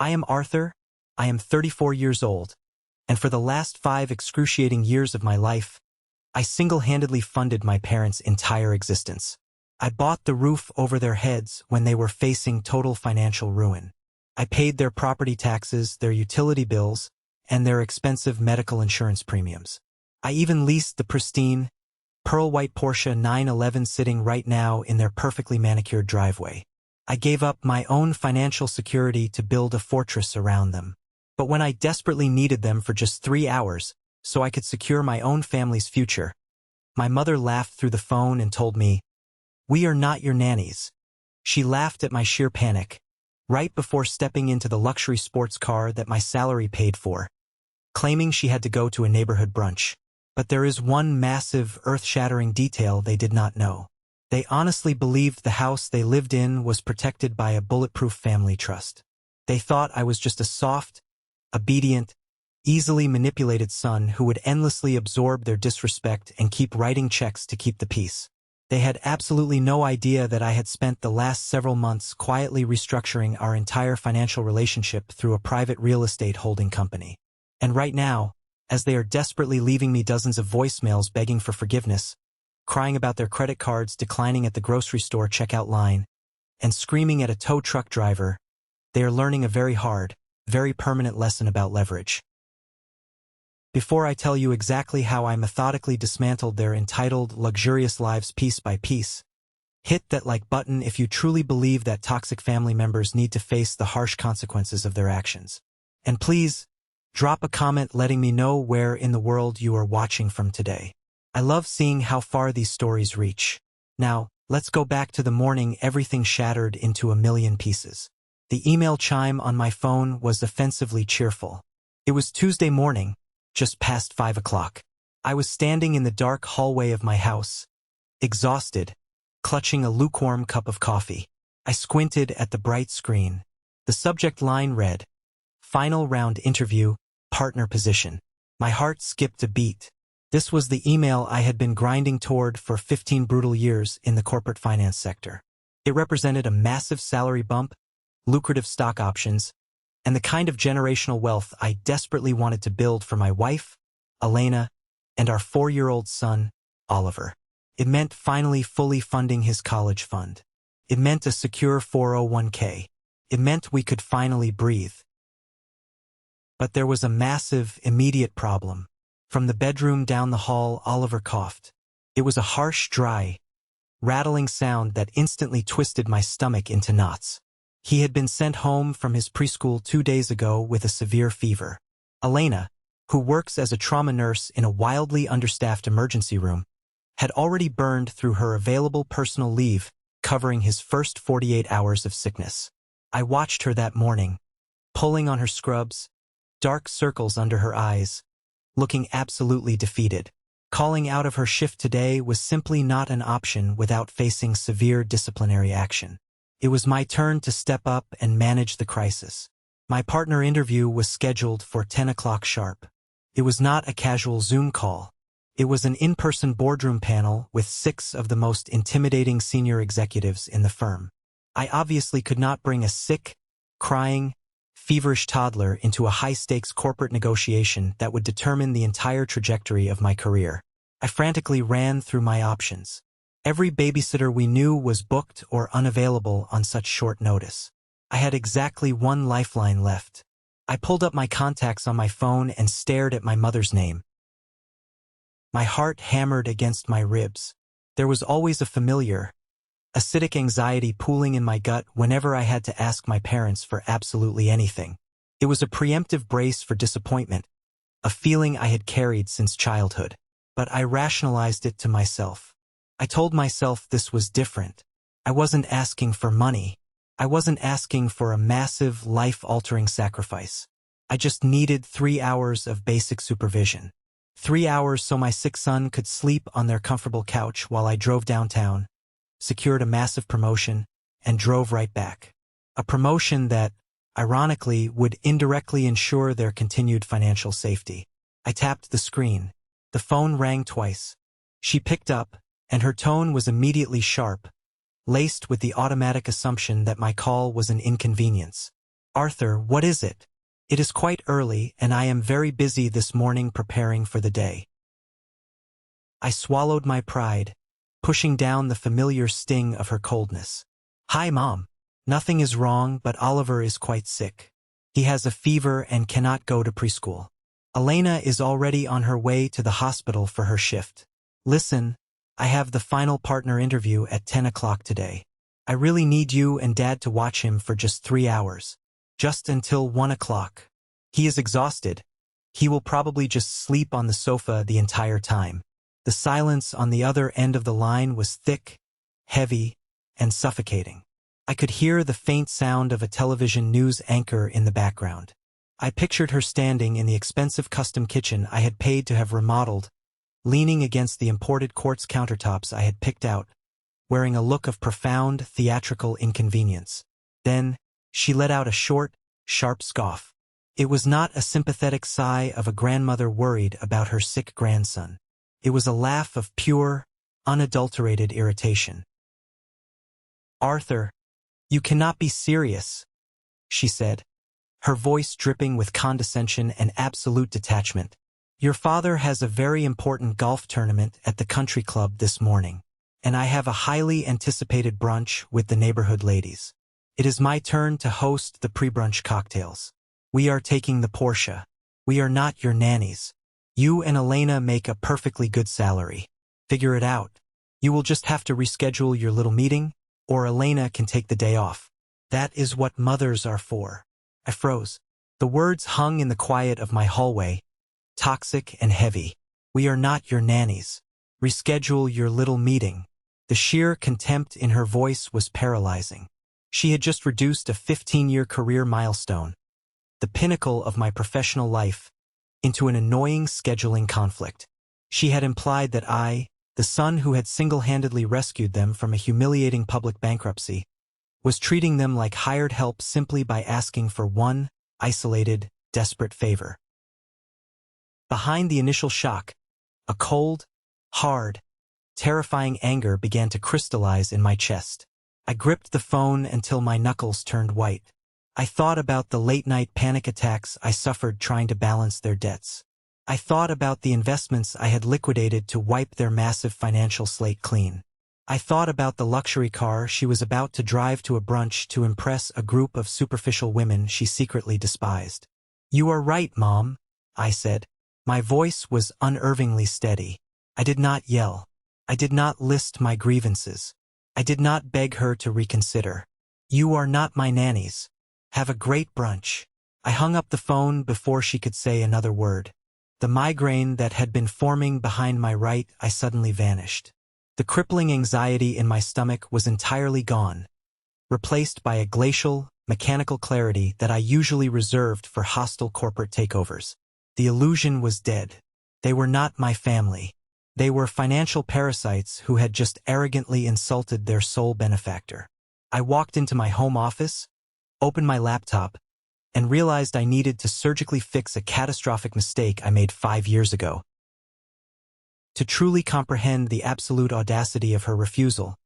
I am Arthur, I am 34 years old, and for the last 5 excruciating years of my life, I single-handedly funded my parents' entire existence. I bought the roof over their heads when they were facing total financial ruin. I paid their property taxes, their utility bills, and their expensive medical insurance premiums. I even leased the pristine, pearl-white Porsche 911 sitting right now in their perfectly manicured driveway. I gave up my own financial security to build a fortress around them. But when I desperately needed them for just 3 hours so I could secure my own family's future, my mother laughed through the phone and told me, "We are not your nannies." She laughed at my sheer panic, right before stepping into the luxury sports car that my salary paid for, claiming she had to go to a neighborhood brunch. But there is one massive, earth-shattering detail they did not know. They honestly believed the house they lived in was protected by a bulletproof family trust. They thought I was just a soft, obedient, easily manipulated son who would endlessly absorb their disrespect and keep writing checks to keep the peace. They had absolutely no idea that I had spent the last several months quietly restructuring our entire financial relationship through a private real estate holding company. And right now, as they are desperately leaving me dozens of voicemails begging for forgiveness, crying about their credit cards declining at the grocery store checkout line, and screaming at a tow truck driver, they are learning a very hard, very permanent lesson about leverage. Before I tell you exactly how I methodically dismantled their entitled, luxurious lives piece by piece, hit that like button if you truly believe that toxic family members need to face the harsh consequences of their actions. And please, drop a comment letting me know where in the world you are watching from today. I love seeing how far these stories reach. Now, let's go back to the morning everything shattered into a million pieces. The email chime on my phone was offensively cheerful. It was Tuesday morning, just past 5 o'clock. I was standing in the dark hallway of my house, exhausted, clutching a lukewarm cup of coffee. I squinted at the bright screen. The subject line read, "Final round interview, partner position." My heart skipped a beat. This was the email I had been grinding toward for 15 brutal years in the corporate finance sector. It represented a massive salary bump, lucrative stock options, and the kind of generational wealth I desperately wanted to build for my wife, Elena, and our 4-year-old son, Oliver. It meant finally fully funding his college fund. It meant a secure 401k. It meant we could finally breathe. But there was a massive, immediate problem. From the bedroom down the hall, Oliver coughed. It was a harsh, dry, rattling sound that instantly twisted my stomach into knots. He had been sent home from his preschool 2 days ago with a severe fever. Elena, who works as a trauma nurse in a wildly understaffed emergency room, had already burned through her available personal leave, covering his first 48 hours of sickness. I watched her that morning, pulling on her scrubs, dark circles under her eyes, looking absolutely defeated. Calling out of her shift today was simply not an option without facing severe disciplinary action. It was my turn to step up and manage the crisis. My partner interview was scheduled for 10 o'clock sharp. It was not a casual Zoom call. It was an in-person boardroom panel with 6 of the most intimidating senior executives in the firm. I obviously could not bring a sick, crying, feverish toddler into a high-stakes corporate negotiation that would determine the entire trajectory of my career. I frantically ran through my options. Every babysitter we knew was booked or unavailable on such short notice. I had exactly one lifeline left. I pulled up my contacts on my phone and stared at my mother's name. My heart hammered against my ribs. There was always a familiar, acidic anxiety pooling in my gut whenever I had to ask my parents for absolutely anything. It was a preemptive brace for disappointment, a feeling I had carried since childhood. But I rationalized it to myself. I told myself this was different. I wasn't asking for money. I wasn't asking for a massive, life-altering sacrifice. I just needed 3 hours of basic supervision. 3 hours so my sick son could sleep on their comfortable couch while I drove downtown, secured a massive promotion, and drove right back. A promotion that, ironically, would indirectly ensure their continued financial safety. I tapped the screen. The phone rang twice. She picked up, and her tone was immediately sharp, laced with the automatic assumption that my call was an inconvenience. Arthur, what is it? It is quite early, and I am very busy this morning preparing for the day. I swallowed my pride, pushing down the familiar sting of her coldness. Hi, Mom. Nothing is wrong, but Oliver is quite sick. He has a fever and cannot go to preschool. Elena is already on her way to the hospital for her shift. Listen, I have the final partner interview at 10 o'clock today. I really need you and Dad to watch him for just 3 hours. Just until 1 o'clock. He is exhausted. He will probably just sleep on the sofa the entire time. The silence on the other end of the line was thick, heavy, and suffocating. I could hear the faint sound of a television news anchor in the background. I pictured her standing in the expensive custom kitchen I had paid to have remodeled, leaning against the imported quartz countertops I had picked out, wearing a look of profound theatrical inconvenience. Then, she let out a short, sharp scoff. It was not a sympathetic sigh of a grandmother worried about her sick grandson. It was a laugh of pure, unadulterated irritation. Arthur, you cannot be serious, she said, her voice dripping with condescension and absolute detachment. Your father has a very important golf tournament at the country club this morning, and I have a highly anticipated brunch with the neighborhood ladies. It is my turn to host the pre-brunch cocktails. We are taking the Porsche. We are not your nannies. You and Elena make a perfectly good salary. Figure it out. You will just have to reschedule your little meeting, or Elena can take the day off. That is what mothers are for. I froze. The words hung in the quiet of my hallway, toxic and heavy. We are not your nannies. Reschedule your little meeting. The sheer contempt in her voice was paralyzing. She had just reduced a 15-year career milestone, the pinnacle of my professional life, into an annoying scheduling conflict. She had implied that I, the son who had single-handedly rescued them from a humiliating public bankruptcy, was treating them like hired help simply by asking for one isolated, desperate favor. Behind the initial shock, a cold, hard, terrifying anger began to crystallize in my chest. I gripped the phone until my knuckles turned white. I thought about the late-night panic attacks I suffered trying to balance their debts. I thought about the investments I had liquidated to wipe their massive financial slate clean. I thought about the luxury car she was about to drive to a brunch to impress a group of superficial women she secretly despised. You are right, Mom, I said. My voice was unnervingly steady. I did not yell. I did not list my grievances. I did not beg her to reconsider. You are not my nannies. Have a great brunch. I hung up the phone before she could say another word. The migraine that had been forming behind my right eye suddenly vanished. The crippling anxiety in my stomach was entirely gone, replaced by a glacial, mechanical clarity that I usually reserved for hostile corporate takeovers. The illusion was dead. They were not my family. They were financial parasites who had just arrogantly insulted their sole benefactor. I walked into my home office, opened my laptop, and realized I needed to surgically fix a catastrophic mistake I made 5 years ago. To truly comprehend the absolute audacity of her refusal,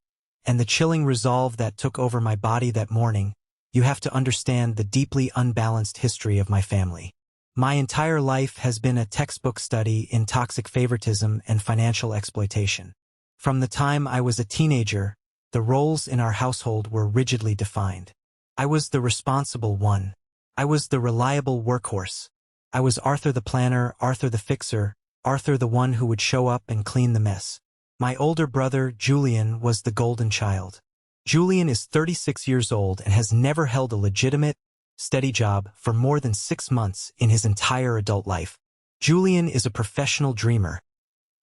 and the chilling resolve that took over my body that morning, you have to understand the deeply unbalanced history of my family. My entire life has been a textbook study in toxic favoritism and financial exploitation. From the time I was a teenager, the roles in our household were rigidly defined. I was the responsible one. I was the reliable workhorse. I was Arthur the planner, Arthur the fixer, Arthur the one who would show up and clean the mess. My older brother, Julian, was the golden child. Julian is 36 years old and has never held a legitimate, steady job for more than 6 months in his entire adult life. Julian is a professional dreamer,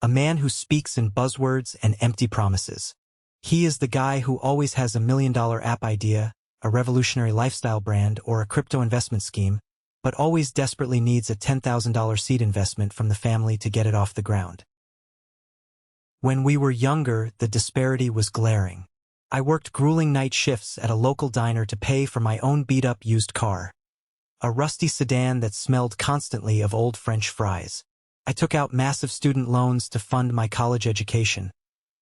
a man who speaks in buzzwords and empty promises. He is the guy who always has $1 million app idea, a revolutionary lifestyle brand, or a crypto investment scheme, but always desperately needs a $10,000 seed investment from the family to get it off the ground. When we were younger, the disparity was glaring. I worked grueling night shifts at a local diner to pay for my own beat-up used car, a rusty sedan that smelled constantly of old French fries. I took out massive student loans to fund my college education,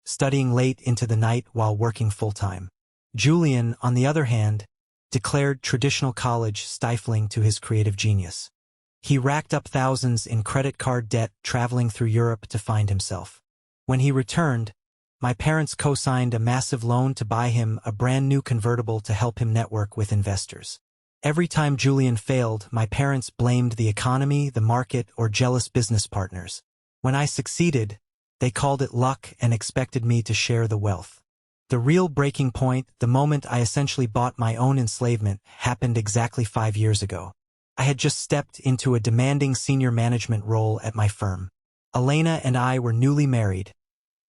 studying late into the night while working full-time. Julian, on the other hand, declared traditional college stifling to his creative genius. He racked up thousands in credit card debt traveling through Europe to find himself. When he returned, my parents co-signed a massive loan to buy him a brand new convertible to help him network with investors. Every time Julian failed, my parents blamed the economy, the market, or jealous business partners. When I succeeded, they called it luck and expected me to share the wealth. The real breaking point, the moment I essentially bought my own enslavement, happened exactly 5 years ago. I had just stepped into a demanding senior management role at my firm. Elena and I were newly married,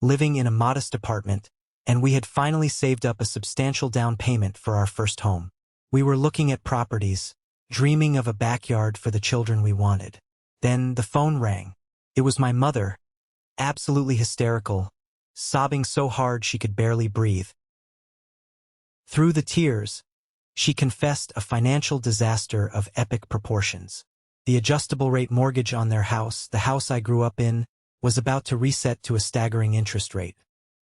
living in a modest apartment, and we had finally saved up a substantial down payment for our first home. We were looking at properties, dreaming of a backyard for the children we wanted. Then the phone rang. It was my mother, absolutely hysterical, sobbing so hard she could barely breathe. Through the tears, she confessed a financial disaster of epic proportions. The adjustable-rate mortgage on their house, the house I grew up in, was about to reset to a staggering interest rate.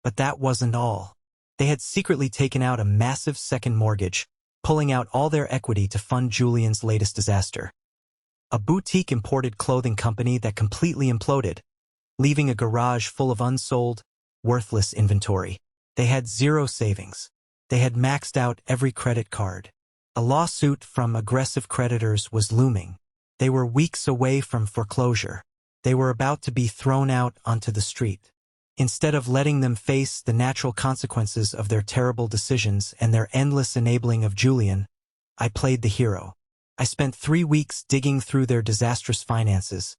But that wasn't all. They had secretly taken out a massive second mortgage, pulling out all their equity to fund Julian's latest disaster. A boutique imported clothing company that completely imploded, leaving a garage full of unsold, worthless inventory. They had zero savings. They had maxed out every credit card. A lawsuit from aggressive creditors was looming. They were weeks away from foreclosure. They were about to be thrown out onto the street. Instead of letting them face the natural consequences of their terrible decisions and their endless enabling of Julian, I played the hero. I spent 3 weeks digging through their disastrous finances,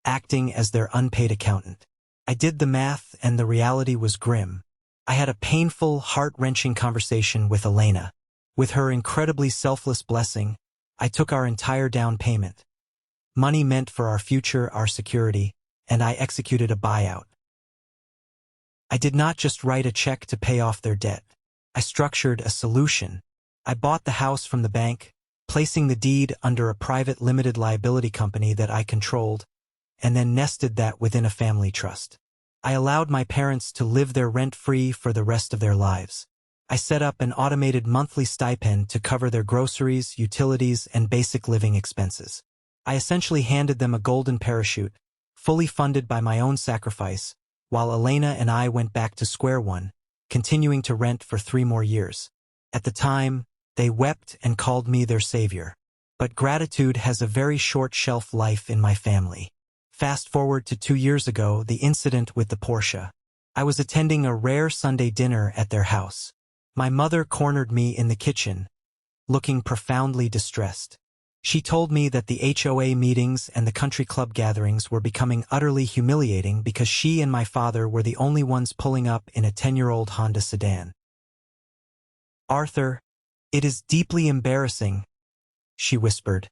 acting as their unpaid accountant. I did the math, and the reality was grim. I had a painful, heart-wrenching conversation with Elena. With her incredibly selfless blessing, I took our entire down payment. Money meant for our future, our security, and I executed a buyout. I did not just write a check to pay off their debt. I structured a solution. I bought the house from the bank, placing the deed under a private limited liability company that I controlled, and then nested that within a family trust. I allowed my parents to live there rent-free for the rest of their lives. I set up an automated monthly stipend to cover their groceries, utilities, and basic living expenses. I essentially handed them a golden parachute, fully funded by my own sacrifice, while Elena and I went back to square one, continuing to rent for 3 more years. At the time, they wept and called me their savior. But gratitude has a very short shelf life in my family. Fast forward to 2 years ago, the incident with the Porsche. I was attending a rare Sunday dinner at their house. My mother cornered me in the kitchen, looking profoundly distressed. She told me that the HOA meetings and the country club gatherings were becoming utterly humiliating because she and my father were the only ones pulling up in a 10-year-old Honda sedan. "Arthur, it is deeply embarrassing," she whispered,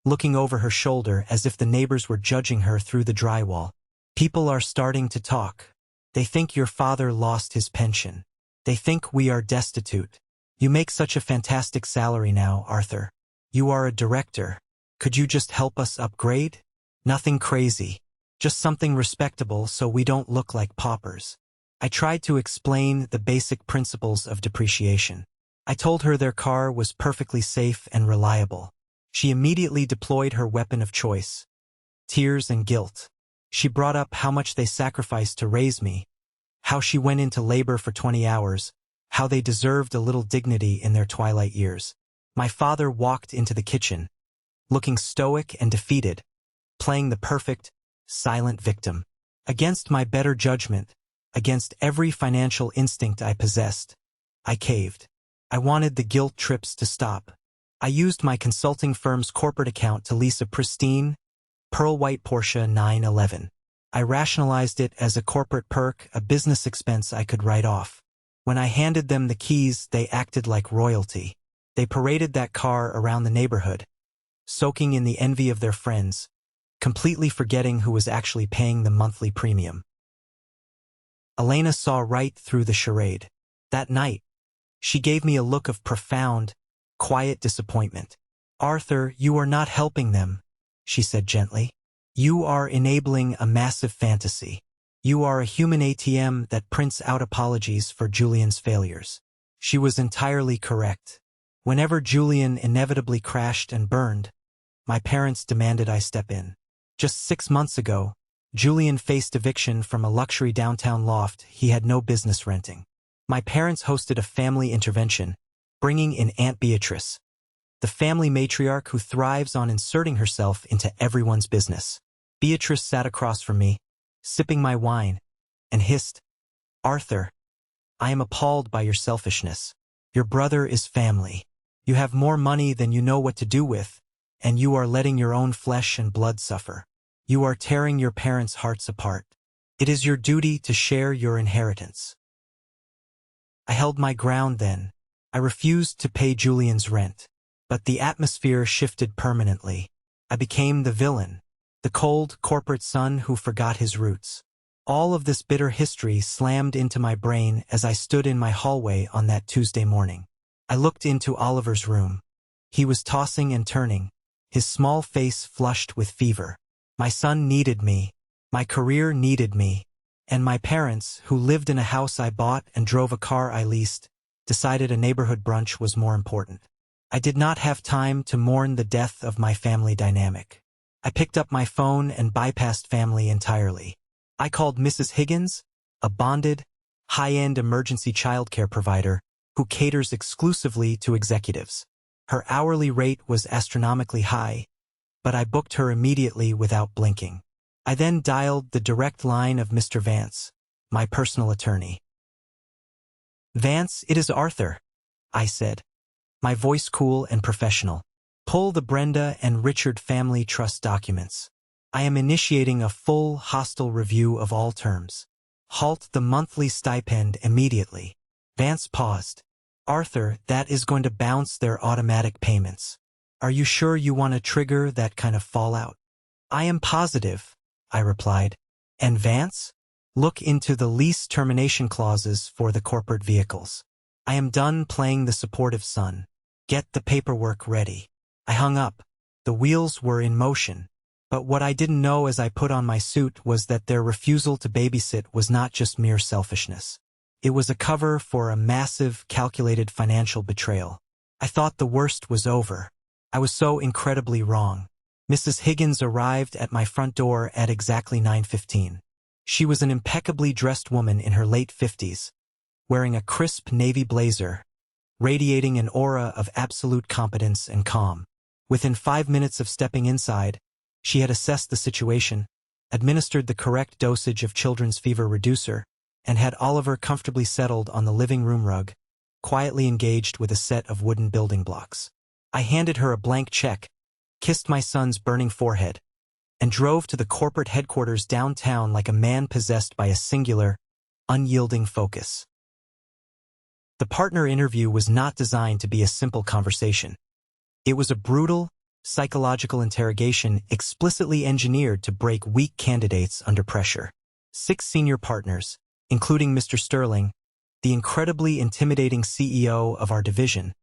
looking over her shoulder as if the neighbors were judging her through the drywall. "People are starting to talk. They think your father lost his pension. They think we are destitute. You make such a fantastic salary now, Arthur. You are a director. Could you just help us upgrade? Nothing crazy. Just something respectable so we don't look like paupers." I tried to explain the basic principles of depreciation. I told her their car was perfectly safe and reliable. She immediately deployed her weapon of choice: tears and guilt. She brought up how much they sacrificed to raise me, how she went into labor for 20 hours, how they deserved a little dignity in their twilight years. My father walked into the kitchen, looking stoic and defeated, playing the perfect, silent victim. Against my better judgment, against every financial instinct I possessed, I caved. I wanted the guilt trips to stop. I used my consulting firm's corporate account to lease a pristine, pearl-white Porsche 911. I rationalized it as a corporate perk, a business expense I could write off. When I handed them the keys, they acted like royalty. They paraded that car around the neighborhood, soaking in the envy of their friends, completely forgetting who was actually paying the monthly premium. Elena saw right through the charade. That night, she gave me a look of profound, quiet disappointment. "Arthur, you are not helping them," she said gently. "You are enabling a massive fantasy. You are a human ATM that prints out apologies for Julian's failures." She was entirely correct. Whenever Julian inevitably crashed and burned, my parents demanded I step in. Just 6 months ago, Julian faced eviction from a luxury downtown loft he had no business renting. My parents hosted a family intervention, bringing in Aunt Beatrice, the family matriarch who thrives on inserting herself into everyone's business. Beatrice sat across from me, sipping my wine, and hissed, "Arthur, I am appalled by your selfishness. Your brother is family. You have more money than you know what to do with, and you are letting your own flesh and blood suffer. You are tearing your parents' hearts apart. It is your duty to share your inheritance." I held my ground then. I refused to pay Julian's rent. But the atmosphere shifted permanently. I became the villain, the cold, corporate son who forgot his roots. All of this bitter history slammed into my brain as I stood in my hallway on that Tuesday morning. I looked into Oliver's room. He was tossing and turning, his small face flushed with fever. My son needed me. My career needed me. And my parents, who lived in a house I bought and drove a car I leased, decided a neighborhood brunch was more important. I did not have time to mourn the death of my family dynamic. I picked up my phone and bypassed family entirely. I called Mrs. Higgins, a bonded, high-end emergency childcare provider who caters exclusively to executives. Her hourly rate was astronomically high, but I booked her immediately without blinking. I then dialed the direct line of Mr. Vance, my personal attorney. "Vance, it is Arthur," I said, my voice cool and professional. "Pull the Brenda and Richard family trust documents. I am initiating a full hostile review of all terms. Halt the monthly stipend immediately." Vance paused. "Arthur, that is going to bounce their automatic payments. Are you sure you want to trigger that kind of fallout?" "I am positive," I replied. "And Vance? Look into the lease termination clauses for the corporate vehicles. I am done playing the supportive son. Get the paperwork ready." I hung up. The wheels were in motion. But what I didn't know as I put on my suit was that their refusal to babysit was not just mere selfishness. It was a cover for a massive, calculated financial betrayal. I thought the worst was over. I was so incredibly wrong. Mrs. Higgins arrived at my front door at exactly 9:15. She was an impeccably dressed woman in her late 50s, wearing a crisp navy blazer, radiating an aura of absolute competence and calm. Within 5 minutes of stepping inside, she had assessed the situation, administered the correct dosage of children's fever reducer, and had Oliver comfortably settled on the living room rug, quietly engaged with a set of wooden building blocks. I handed her a blank check, kissed my son's burning forehead, and drove to the corporate headquarters downtown like a man possessed by a singular, unyielding focus. The partner interview was not designed to be a simple conversation. It was a brutal, psychological interrogation explicitly engineered to break weak candidates under pressure. 6 senior partners, including Mr. Sterling, the incredibly intimidating CEO of our division,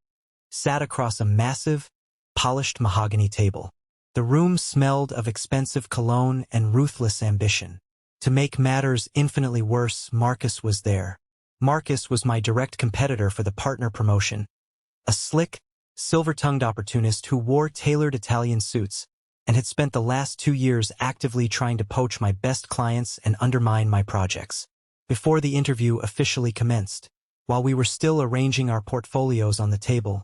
sat across a massive, polished mahogany table. The room smelled of expensive cologne and ruthless ambition. To make matters infinitely worse, Marcus was there. Marcus was my direct competitor for the partner promotion, a slick, silver-tongued opportunist who wore tailored Italian suits and had spent the last 2 years actively trying to poach my best clients and undermine my projects. Before the interview officially commenced, while we were still arranging our portfolios on the table,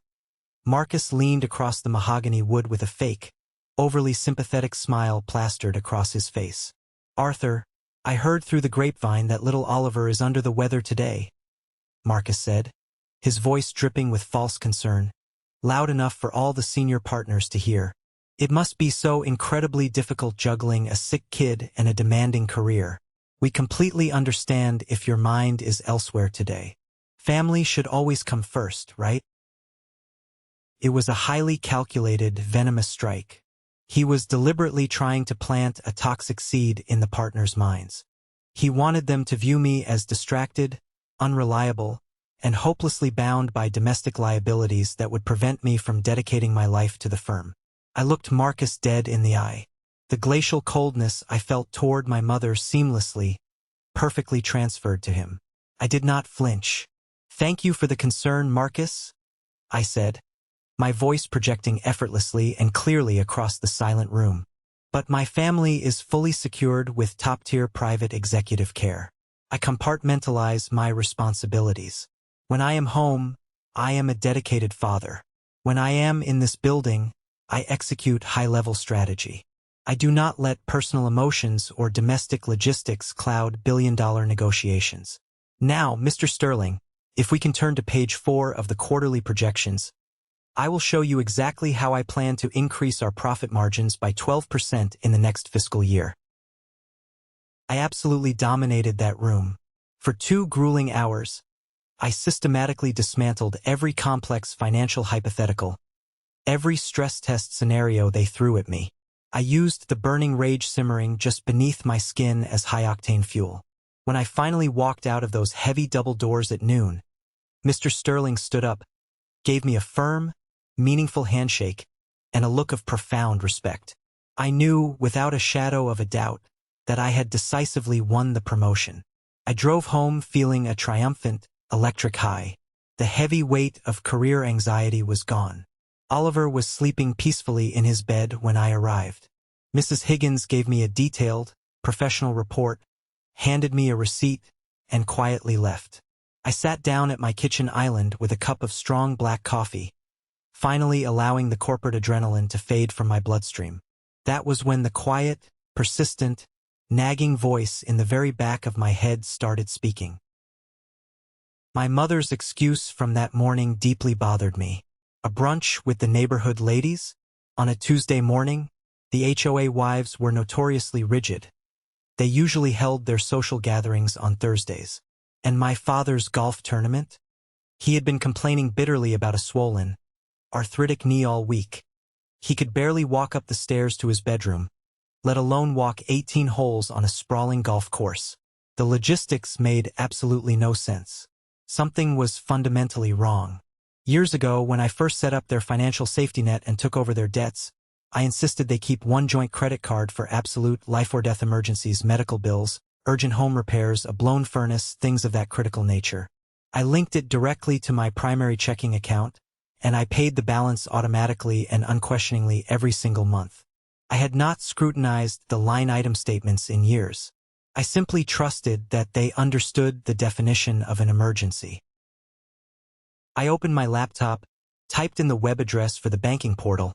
Marcus leaned across the mahogany wood with a fake, overly sympathetic smile plastered across his face. "Arthur, I heard through the grapevine that little Oliver is under the weather today," Marcus said, his voice dripping with false concern, loud enough for all the senior partners to hear. "It must be so incredibly difficult juggling a sick kid and a demanding career. We completely understand if your mind is elsewhere today. Family should always come first, right?" It was a highly calculated, venomous strike. He was deliberately trying to plant a toxic seed in the partners' minds. He wanted them to view me as distracted, unreliable, and hopelessly bound by domestic liabilities that would prevent me from dedicating my life to the firm. I looked Marcus dead in the eye. The glacial coldness I felt toward my mother seamlessly, perfectly transferred to him. I did not flinch. "Thank you for the concern, Marcus," I said. my voice projecting effortlessly and clearly across the silent room. But my family is fully secured with top-tier private executive care. I compartmentalize my responsibilities. When I am home, I am a dedicated father. When I am in this building, I execute high-level strategy. I do not let personal emotions or domestic logistics cloud billion-dollar negotiations. Now, Mr. Sterling, if we can turn to page 4 of the quarterly projections, I will show you exactly how I plan to increase our profit margins by 12% in the next fiscal year. I absolutely dominated that room. For 2 grueling hours, I systematically dismantled every complex financial hypothetical, every stress test scenario they threw at me. I used the burning rage simmering just beneath my skin as high-octane fuel. When I finally walked out of those heavy double doors at noon, Mr. Sterling stood up, gave me a firm, meaningful handshake, and a look of profound respect. I knew, without a shadow of a doubt, that I had decisively won the promotion. I drove home feeling a triumphant, electric high. The heavy weight of career anxiety was gone. Oliver was sleeping peacefully in his bed when I arrived. Mrs. Higgins gave me a detailed, professional report, handed me a receipt, and quietly left. I sat down at my kitchen island with a cup of strong black coffee, finally allowing the corporate adrenaline to fade from my bloodstream. That was when the quiet, persistent, nagging voice in the very back of my head started speaking. My mother's excuse from that morning deeply bothered me. A brunch with the neighborhood ladies? On a Tuesday morning, the HOA wives were notoriously rigid. They usually held their social gatherings on Thursdays. And my father's golf tournament? He had been complaining bitterly about a swollen, arthritic knee all week. He could barely walk up the stairs to his bedroom, let alone walk 18 holes on a sprawling golf course. The logistics made absolutely no sense. Something was fundamentally wrong. Years ago, when I first set up their financial safety net and took over their debts, I insisted they keep one joint credit card for absolute life-or-death emergencies, medical bills, urgent home repairs, a blown furnace, things of that critical nature. I linked it directly to my primary checking account, and I paid the balance automatically and unquestioningly every single month. I had not scrutinized the line item statements in years. I simply trusted that they understood the definition of an emergency. I opened my laptop, typed in the web address for the banking portal,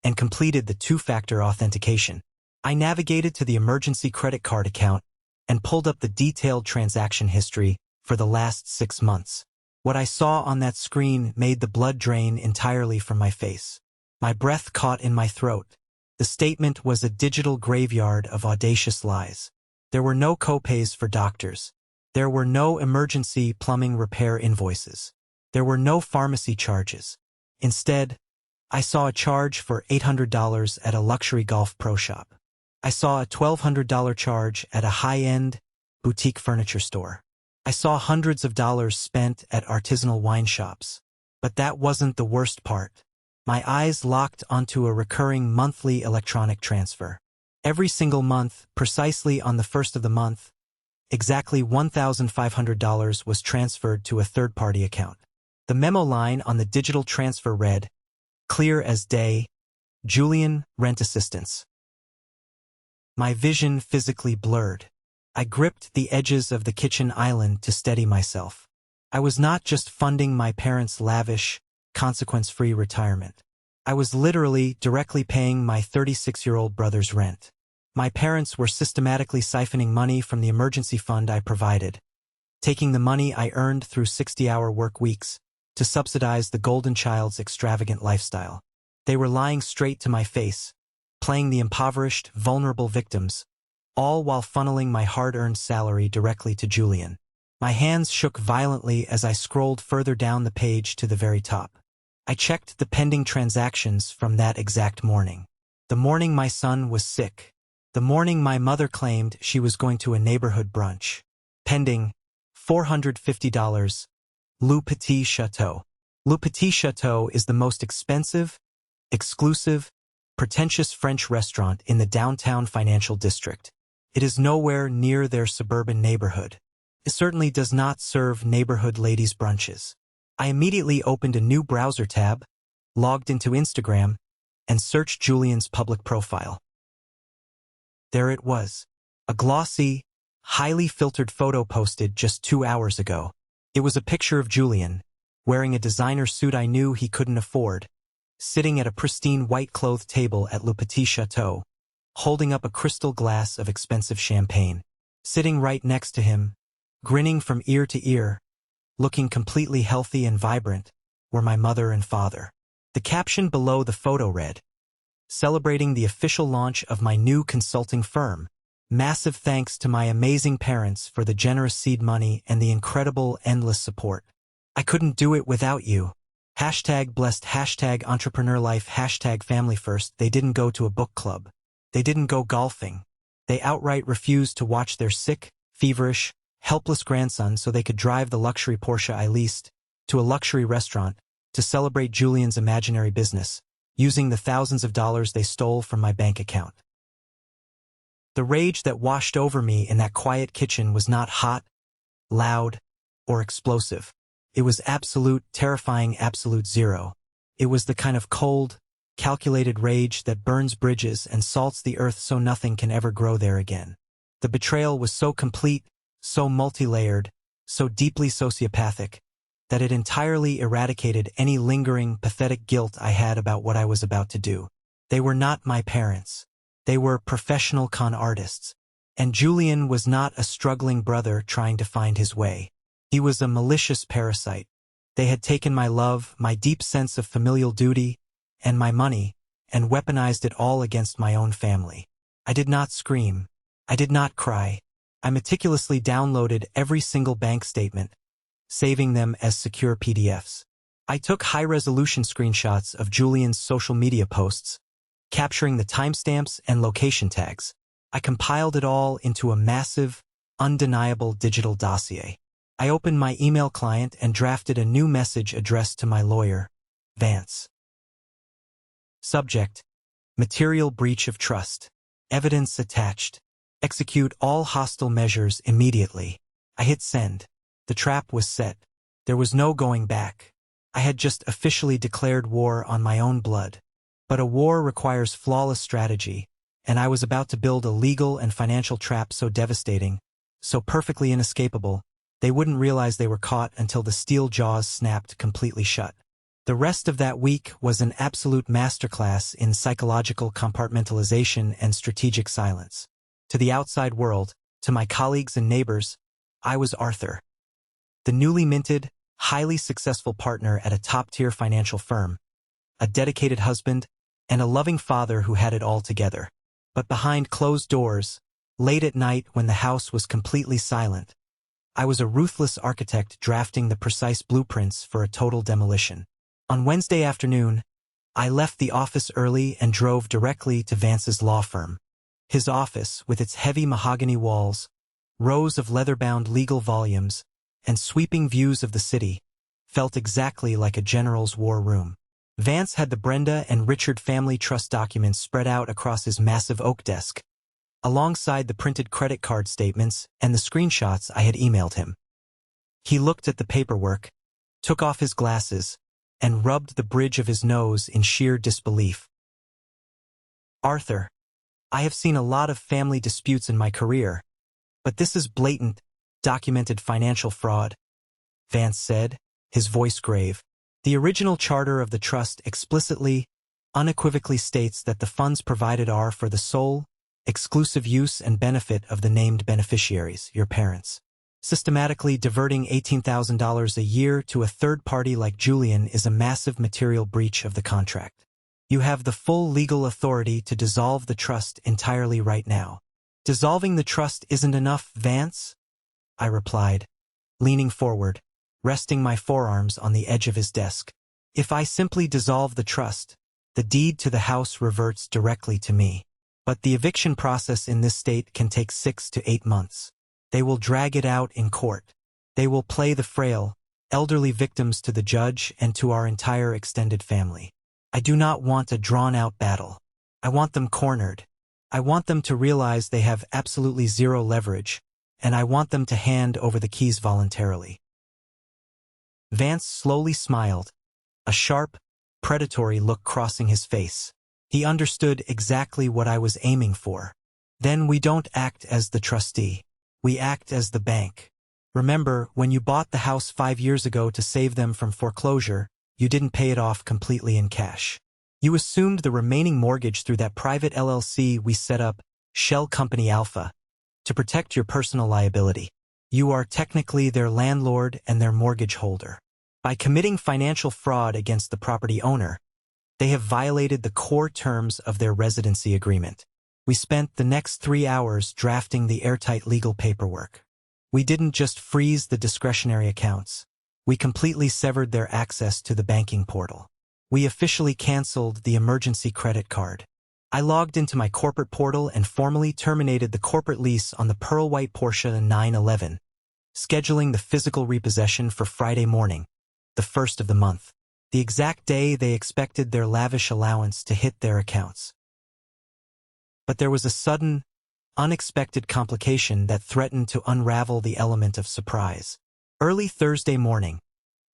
and completed the 2-factor authentication. I navigated to the emergency credit card account and pulled up the detailed transaction history for the last 6 months. What I saw on that screen made the blood drain entirely from my face. My breath caught in my throat. The statement was a digital graveyard of audacious lies. There were no copays for doctors. There were no emergency plumbing repair invoices. There were no pharmacy charges. Instead, I saw a charge for $800 at a luxury golf pro shop. I saw a $1,200 charge at a high-end boutique furniture store. I saw hundreds of dollars spent at artisanal wine shops. But that wasn't the worst part. My eyes locked onto a recurring monthly electronic transfer. Every single month, precisely on the first of the month, exactly $1,500 was transferred to a third-party account. The memo line on the digital transfer read, clear as day, Julian, rent assistance. My vision physically blurred. I gripped the edges of the kitchen island to steady myself. I was not just funding my parents' lavish, consequence-free retirement. I was literally directly paying my 36-year-old brother's rent. My parents were systematically siphoning money from the emergency fund I provided, taking the money I earned through 60-hour work weeks to subsidize the golden child's extravagant lifestyle. They were lying straight to my face, playing the impoverished, vulnerable victims, all while funneling my hard-earned salary directly to Julian. My hands shook violently as I scrolled further down the page to the very top. I checked the pending transactions from that exact morning. The morning my son was sick. The morning my mother claimed she was going to a neighborhood brunch. Pending $450, Le Petit Chateau. Le Petit Chateau is the most expensive, exclusive, pretentious French restaurant in the downtown financial district. It is nowhere near their suburban neighborhood. It certainly does not serve neighborhood ladies' brunches. I immediately opened a new browser tab, logged into Instagram, and searched Julian's public profile. There it was. A glossy, highly filtered photo posted just 2 hours ago. It was a picture of Julian, wearing a designer suit I knew he couldn't afford, sitting at a pristine white-clothed table at Le Petit Chateau, holding up a crystal glass of expensive champagne. Sitting right next to him, grinning from ear to ear, looking completely healthy and vibrant, were my mother and father. The caption below the photo read, "Celebrating the official launch of my new consulting firm. Massive thanks to my amazing parents for the generous seed money and the incredible endless support. I couldn't do it without you. #blessed, #entrepreneur life, #family first." They didn't go to a book club. They didn't go golfing. They outright refused to watch their sick, feverish, helpless grandson so they could drive the luxury Porsche I leased to a luxury restaurant to celebrate Julian's imaginary business, using the thousands of dollars they stole from my bank account. The rage that washed over me in that quiet kitchen was not hot, loud, or explosive. It was absolute, terrifying absolute zero. It was the kind of cold, calculated rage that burns bridges and salts the earth so nothing can ever grow there again. The betrayal was so complete, so multi-layered, so deeply sociopathic, that it entirely eradicated any lingering, pathetic guilt I had about what I was about to do. They were not my parents. They were professional con artists. And Julian was not a struggling brother trying to find his way. He was a malicious parasite. They had taken my love, my deep sense of familial duty, and my money, and weaponized it all against my own family. I did not scream. I did not cry. I meticulously downloaded every single bank statement, saving them as secure PDFs. I took high-resolution screenshots of Julian's social media posts, capturing the timestamps and location tags. I compiled it all into a massive, undeniable digital dossier. I opened my email client and drafted a new message addressed to my lawyer, Vance. Subject: Material breach of trust. Evidence attached. Execute all hostile measures immediately. I hit send. The trap was set. There was no going back. I had just officially declared war on my own blood. But a war requires flawless strategy, and I was about to build a legal and financial trap so devastating, so perfectly inescapable, they wouldn't realize they were caught until the steel jaws snapped completely shut. The rest of that week was an absolute masterclass in psychological compartmentalization and strategic silence. To the outside world, to my colleagues and neighbors, I was Arthur, the newly minted, highly successful partner at a top-tier financial firm, a dedicated husband, and a loving father who had it all together. But behind closed doors, late at night when the house was completely silent, I was a ruthless architect drafting the precise blueprints for a total demolition. On Wednesday afternoon, I left the office early and drove directly to Vance's law firm. His office, with its heavy mahogany walls, rows of leather-bound legal volumes, and sweeping views of the city, felt exactly like a general's war room. Vance had the Brenda and Richard family trust documents spread out across his massive oak desk, alongside the printed credit card statements and the screenshots I had emailed him. He looked at the paperwork, took off his glasses, and rubbed the bridge of his nose in sheer disbelief. "Arthur, I have seen a lot of family disputes in my career, but this is blatant, documented financial fraud," Vance said, his voice grave. "The original charter of the trust explicitly, unequivocally states that the funds provided are for the sole, exclusive use and benefit of the named beneficiaries, your parents. Systematically diverting $18,000 a year to a third party like Julian is a massive material breach of the contract. You have the full legal authority to dissolve the trust entirely right now." "Dissolving the trust isn't enough, Vance," I replied, leaning forward, resting my forearms on the edge of his desk. "If I simply dissolve the trust, the deed to the house reverts directly to me. But the eviction process in this state can take 6 to 8 months. They will drag it out in court. They will play the frail, elderly victims to the judge and to our entire extended family. I do not want a drawn-out battle. I want them cornered. I want them to realize they have absolutely zero leverage, and I want them to hand over the keys voluntarily." Vance slowly smiled, a sharp, predatory look crossing his face. He understood exactly what I was aiming for. Then we don't act as the trustee. We act as the bank. Remember, when you bought the house 5 years ago to save them from foreclosure, you didn't pay it off completely in cash. You assumed the remaining mortgage through that private LLC we set up, Shell Company Alpha, to protect your personal liability. You are technically their landlord and their mortgage holder. By committing financial fraud against the property owner, they have violated the core terms of their residency agreement. We spent the next 3 hours drafting the airtight legal paperwork. We didn't just freeze the discretionary accounts. We completely severed their access to the banking portal. We officially canceled the emergency credit card. I logged into my corporate portal and formally terminated the corporate lease on the pearl white Porsche 911, scheduling the physical repossession for Friday morning, the 1st of the month, the exact day they expected their lavish allowance to hit their accounts. But there was a sudden, unexpected complication that threatened to unravel the element of surprise. Early Thursday morning,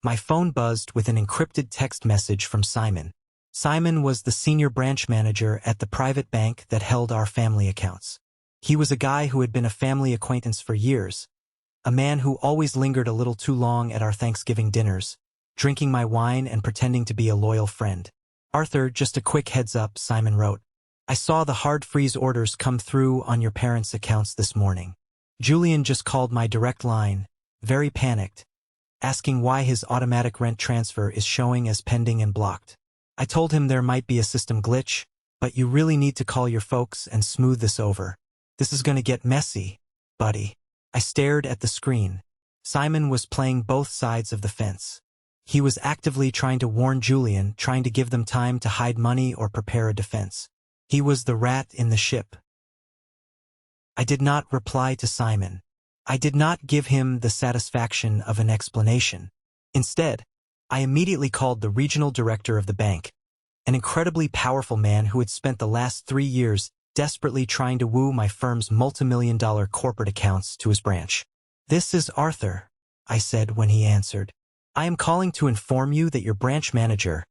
my phone buzzed with an encrypted text message from Simon. Simon was the senior branch manager at the private bank that held our family accounts. He was a guy who had been a family acquaintance for years, a man who always lingered a little too long at our Thanksgiving dinners, drinking my wine and pretending to be a loyal friend. "Arthur, just a quick heads up," Simon wrote. "I saw the hard freeze orders come through on your parents' accounts this morning. Julian just called my direct line, very panicked, asking why his automatic rent transfer is showing as pending and blocked. I told him there might be a system glitch, but you really need to call your folks and smooth this over. This is going to get messy, buddy." I stared at the screen. Simon was playing both sides of the fence. He was actively trying to warn Julian, trying to give them time to hide money or prepare a defense. He was the rat in the ship. I did not reply to Simon. I did not give him the satisfaction of an explanation. Instead, I immediately called the regional director of the bank, an incredibly powerful man who had spent the last 3 years desperately trying to woo my firm's multi-million-dollar corporate accounts to his branch. "This is Arthur," I said when he answered. "I am calling to inform you that your branch manager,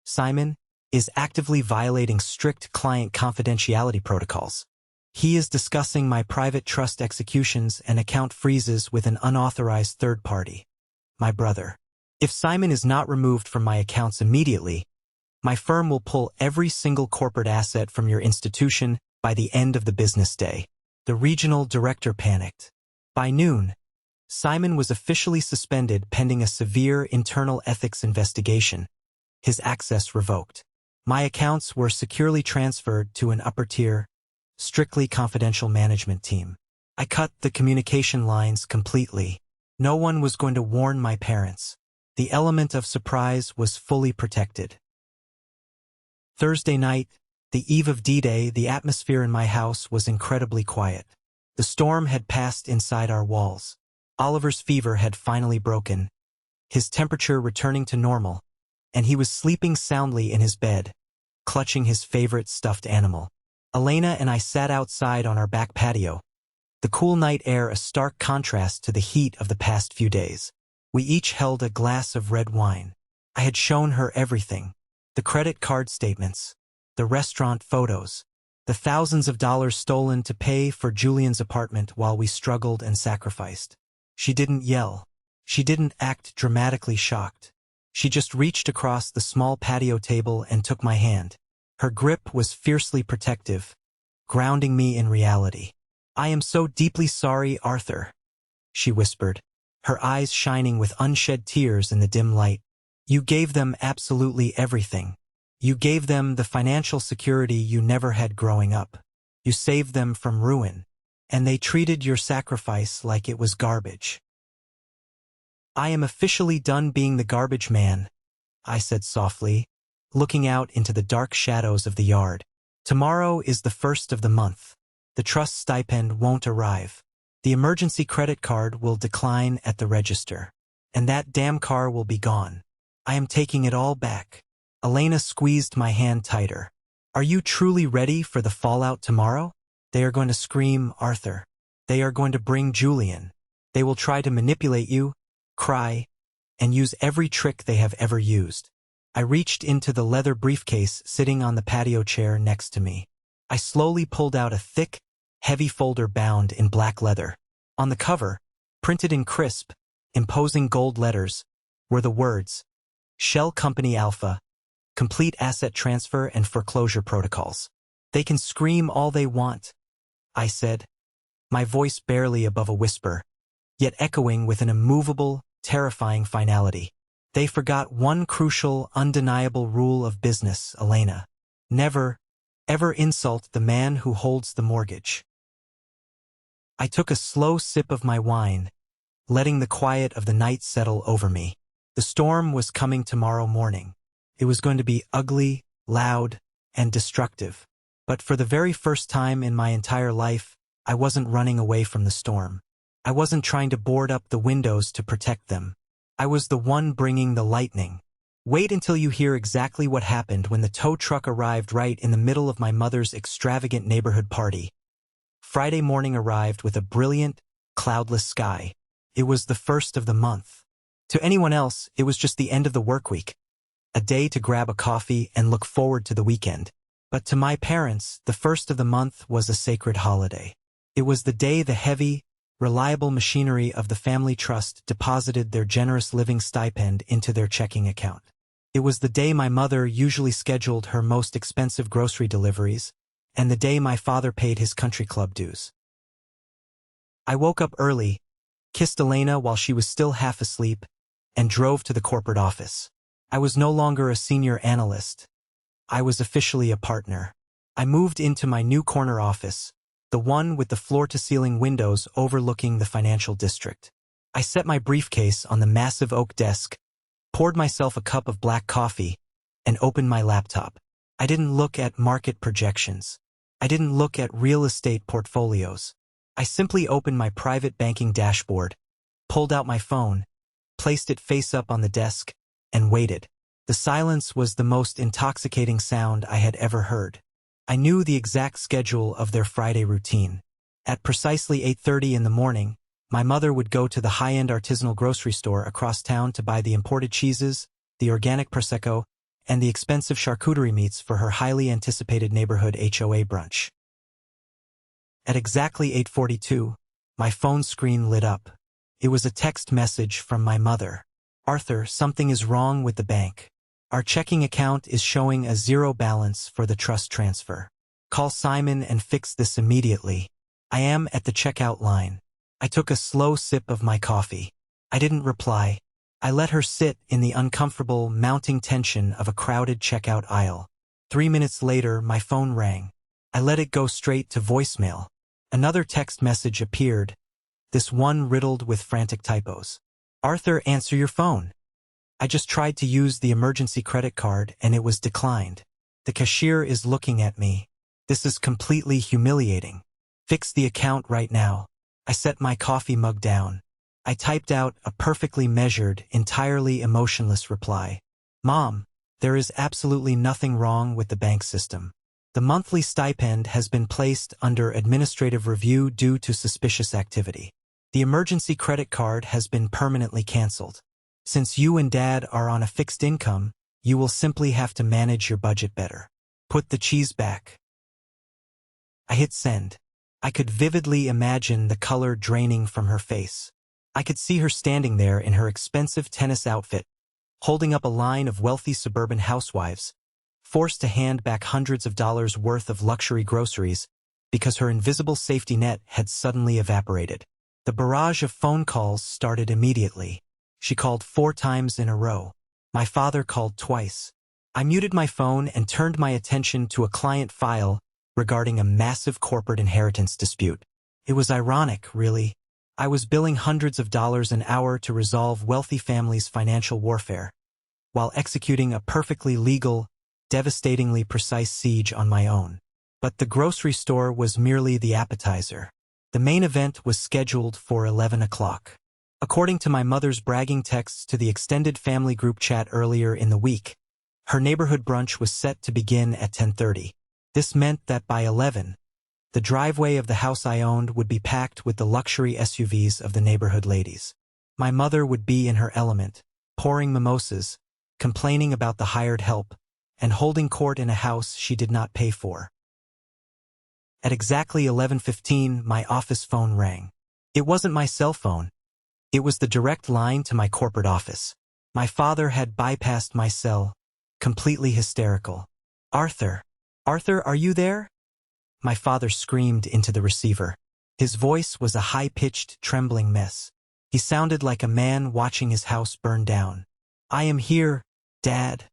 Simon, is actively violating strict client confidentiality protocols. He is discussing my private trust executions and account freezes with an unauthorized third party, my brother. If Simon is not removed from my accounts immediately, my firm will pull every single corporate asset from your institution by the end of the business day." The regional director panicked. By noon, Simon was officially suspended pending a severe internal ethics investigation, his access revoked. My accounts were securely transferred to an upper-tier, strictly confidential management team. I cut the communication lines completely. No one was going to warn my parents. The element of surprise was fully protected. Thursday night, the eve of D-Day, the atmosphere in my house was incredibly quiet. The storm had passed inside our walls. Oliver's fever had finally broken, his temperature returning to normal, and he was sleeping soundly in his bed, clutching his favorite stuffed animal. Elena and I sat outside on our back patio, the cool night air a stark contrast to the heat of the past few days. We each held a glass of red wine. I had shown her everything: the credit card statements, the restaurant photos, the thousands of dollars stolen to pay for Julian's apartment while we struggled and sacrificed. She didn't yell. She didn't act dramatically shocked. She just reached across the small patio table and took my hand. Her grip was fiercely protective, grounding me in reality. "I am so deeply sorry, Arthur," she whispered, her eyes shining with unshed tears in the dim light. "You gave them absolutely everything. You gave them the financial security you never had growing up. You saved them from ruin, and they treated your sacrifice like it was garbage." "I am officially done being the garbage man," I said softly, looking out into the dark shadows of the yard. "Tomorrow is the 1st of the month. The trust stipend won't arrive. The emergency credit card will decline at the register. And that damn car will be gone. I am taking it all back." Elena squeezed my hand tighter. "Are you truly ready for the fallout tomorrow? They are going to scream, Arthur. They are going to bring Julian. They will try to manipulate you, cry, and use every trick they have ever used." I reached into the leather briefcase sitting on the patio chair next to me. I slowly pulled out a thick, heavy folder bound in black leather. On the cover, printed in crisp, imposing gold letters, were the words, Shell Company Alpha, Complete Asset Transfer and Foreclosure Protocols. They can scream all they want, I said, my voice barely above a whisper, yet echoing with an immovable, terrifying finality. They forgot one crucial, undeniable rule of business, Elena. Never, ever insult the man who holds the mortgage. I took a slow sip of my wine, letting the quiet of the night settle over me. The storm was coming tomorrow morning. It was going to be ugly, loud, and destructive. But for the very first time in my entire life, I wasn't running away from the storm. I wasn't trying to board up the windows to protect them. I was the one bringing the lightning. Wait until you hear exactly what happened when the tow truck arrived right in the middle of my mother's extravagant neighborhood party. Friday morning arrived with a brilliant, cloudless sky. It was the first of the month. To anyone else, it was just the end of the work week, a day to grab a coffee and look forward to the weekend. But to my parents, the first of the month was a sacred holiday. It was the day the heavy, reliable machinery of the family trust deposited their generous living stipend into their checking account. It was the day my mother usually scheduled her most expensive grocery deliveries, and the day my father paid his country club dues. I woke up early, kissed Elena while she was still half asleep, and drove to the corporate office. I was no longer a senior analyst. I was officially a partner. I moved into my new corner office, the one with the floor-to-ceiling windows overlooking the financial district. I set my briefcase on the massive oak desk, poured myself a cup of black coffee, and opened my laptop. I didn't look at market projections. I didn't look at real estate portfolios. I simply opened my private banking dashboard, pulled out my phone, placed it face up on the desk, and waited. The silence was the most intoxicating sound I had ever heard. I knew the exact schedule of their Friday routine. At precisely 8:30 in the morning, my mother would go to the high-end artisanal grocery store across town to buy the imported cheeses, the organic Prosecco, and the expensive charcuterie meats for her highly anticipated neighborhood HOA brunch. At exactly 8:42, my phone screen lit up. It was a text message from my mother. Arthur, something is wrong with the bank. Our checking account is showing a zero balance for the trust transfer. Call Simon and fix this immediately. I am at the checkout line. I took a slow sip of my coffee. I didn't reply. I let her sit in the uncomfortable, mounting tension of a crowded checkout aisle. 3 minutes later, my phone rang. I let it go straight to voicemail. Another text message appeared, this one riddled with frantic typos. Arthur, answer your phone. I just tried to use the emergency credit card and it was declined. The cashier is looking at me. This is completely humiliating. Fix the account right now. I set my coffee mug down. I typed out a perfectly measured, entirely emotionless reply. Mom, there is absolutely nothing wrong with the bank system. The monthly stipend has been placed under administrative review due to suspicious activity. The emergency credit card has been permanently canceled. Since you and Dad are on a fixed income, you will simply have to manage your budget better. Put the cheese back. I hit send. I could vividly imagine the color draining from her face. I could see her standing there in her expensive tennis outfit, holding up a line of wealthy suburban housewives, forced to hand back hundreds of dollars worth of luxury groceries because her invisible safety net had suddenly evaporated. The barrage of phone calls started immediately. She called 4 times in a row. My father called twice. I muted my phone and turned my attention to a client file regarding a massive corporate inheritance dispute. It was ironic, really. I was billing hundreds of dollars an hour to resolve wealthy families' financial warfare, while executing a perfectly legal, devastatingly precise siege on my own. But the grocery store was merely the appetizer. The main event was scheduled for 11 o'clock. According to my mother's bragging texts to the extended family group chat earlier in the week, her neighborhood brunch was set to begin at 10:30. This meant that by 11, the driveway of the house I owned would be packed with the luxury SUVs of the neighborhood ladies. My mother would be in her element, pouring mimosas, complaining about the hired help, and holding court in a house she did not pay for. At exactly 11:15, my office phone rang. It wasn't my cell phone. It was the direct line to my corporate office. My father had bypassed my cell, completely hysterical. "Arthur, Arthur, are you there?" My father screamed into the receiver. His voice was a high-pitched, trembling mess. He sounded like a man watching his house burn down. "I am here, Dad,"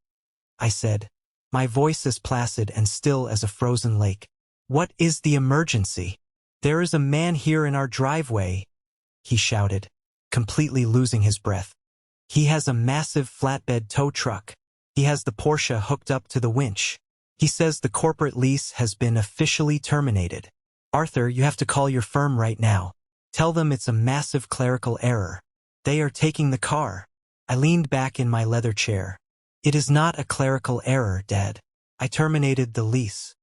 I said, my voice as placid and still as a frozen lake. "What is the emergency?" "There is a man here in our driveway," he shouted, completely losing his breath. "He has a massive flatbed tow truck. He has the Porsche hooked up to the winch. He says the corporate lease has been officially terminated. Arthur, you have to call your firm right now. Tell them it's a massive clerical error. They are taking the car." I leaned back in my leather chair. "It is not a clerical error, Dad. I terminated the lease."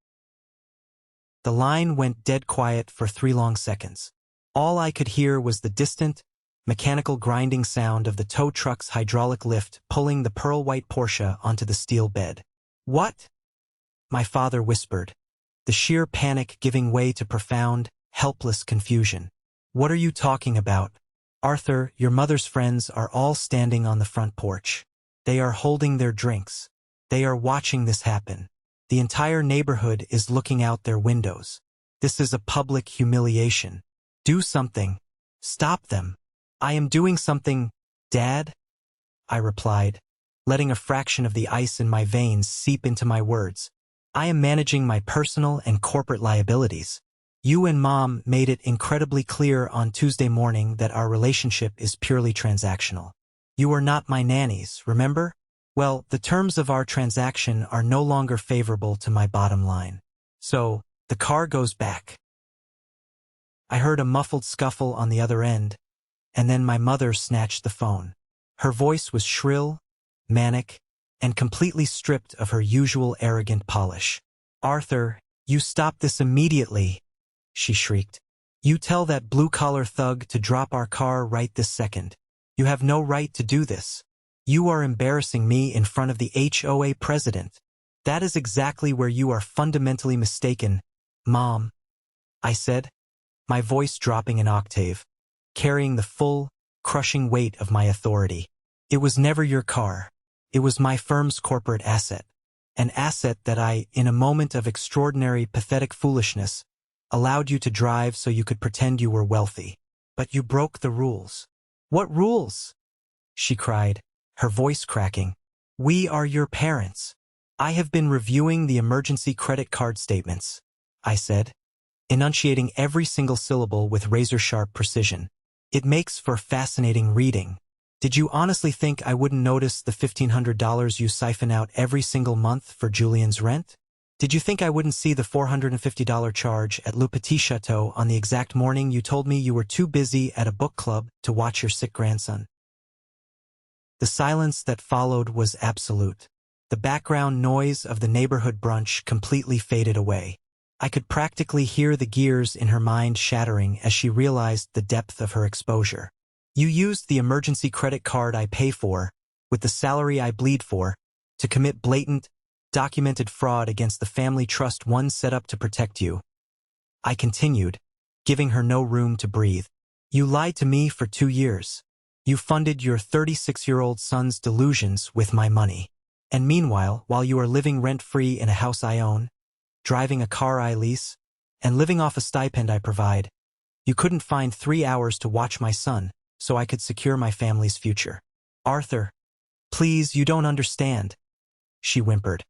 The line went dead quiet for 3 long seconds. All I could hear was the distant, mechanical grinding sound of the tow truck's hydraulic lift pulling the pearl-white Porsche onto the steel bed. "What?" my father whispered, the sheer panic giving way to profound, helpless confusion. "What are you talking about?" "Arthur, your mother's friends are all standing on the front porch. They are holding their drinks. They are watching this happen. The entire neighborhood is looking out their windows. This is a public humiliation. Do something. Stop them." "I am doing something, Dad," I replied, letting a fraction of the ice in my veins seep into my words. "I am managing my personal and corporate liabilities. You and Mom made it incredibly clear on Tuesday morning that our relationship is purely transactional. You are not my nannies, remember? Well, the terms of our transaction are no longer favorable to my bottom line. So, the car goes back." I heard a muffled scuffle on the other end, and then my mother snatched the phone. Her voice was shrill, manic, and completely stripped of her usual arrogant polish. "Arthur, you stop this immediately," she shrieked. "You tell that blue-collar thug to drop our car right this second. You have no right to do this. You are embarrassing me in front of the HOA president. That is exactly where you are fundamentally mistaken, Mom," I said, my voice dropping an octave, carrying the full, crushing weight of my authority. "It was never your car. It was my firm's corporate asset. An asset that I, in a moment of extraordinary, pathetic foolishness, allowed you to drive so you could pretend you were wealthy. But you broke the rules." "What rules?" she cried, her voice cracking. "We are your parents." "I have been reviewing the emergency credit card statements," I said, enunciating every single syllable with razor-sharp precision. "It makes for fascinating reading. Did you honestly think I wouldn't notice the $1,500 you siphon out every single month for Julian's rent? Did you think I wouldn't see the $450 charge at Le Petit Chateau on the exact morning you told me you were too busy at a book club to watch your sick grandson?" The silence that followed was absolute. The background noise of the neighborhood brunch completely faded away. I could practically hear the gears in her mind shattering as she realized the depth of her exposure. "You used the emergency credit card I pay for, with the salary I bleed for, to commit blatant, documented fraud against the family trust one set up to protect you," I continued, giving her no room to breathe. "You lied to me for 2 years. You funded your 36-year-old son's delusions with my money. And meanwhile, while you are living rent-free in a house I own, driving a car I lease, and living off a stipend I provide, you couldn't find 3 hours to watch my son so I could secure my family's future. Arthur, please, you don't understand," she whimpered,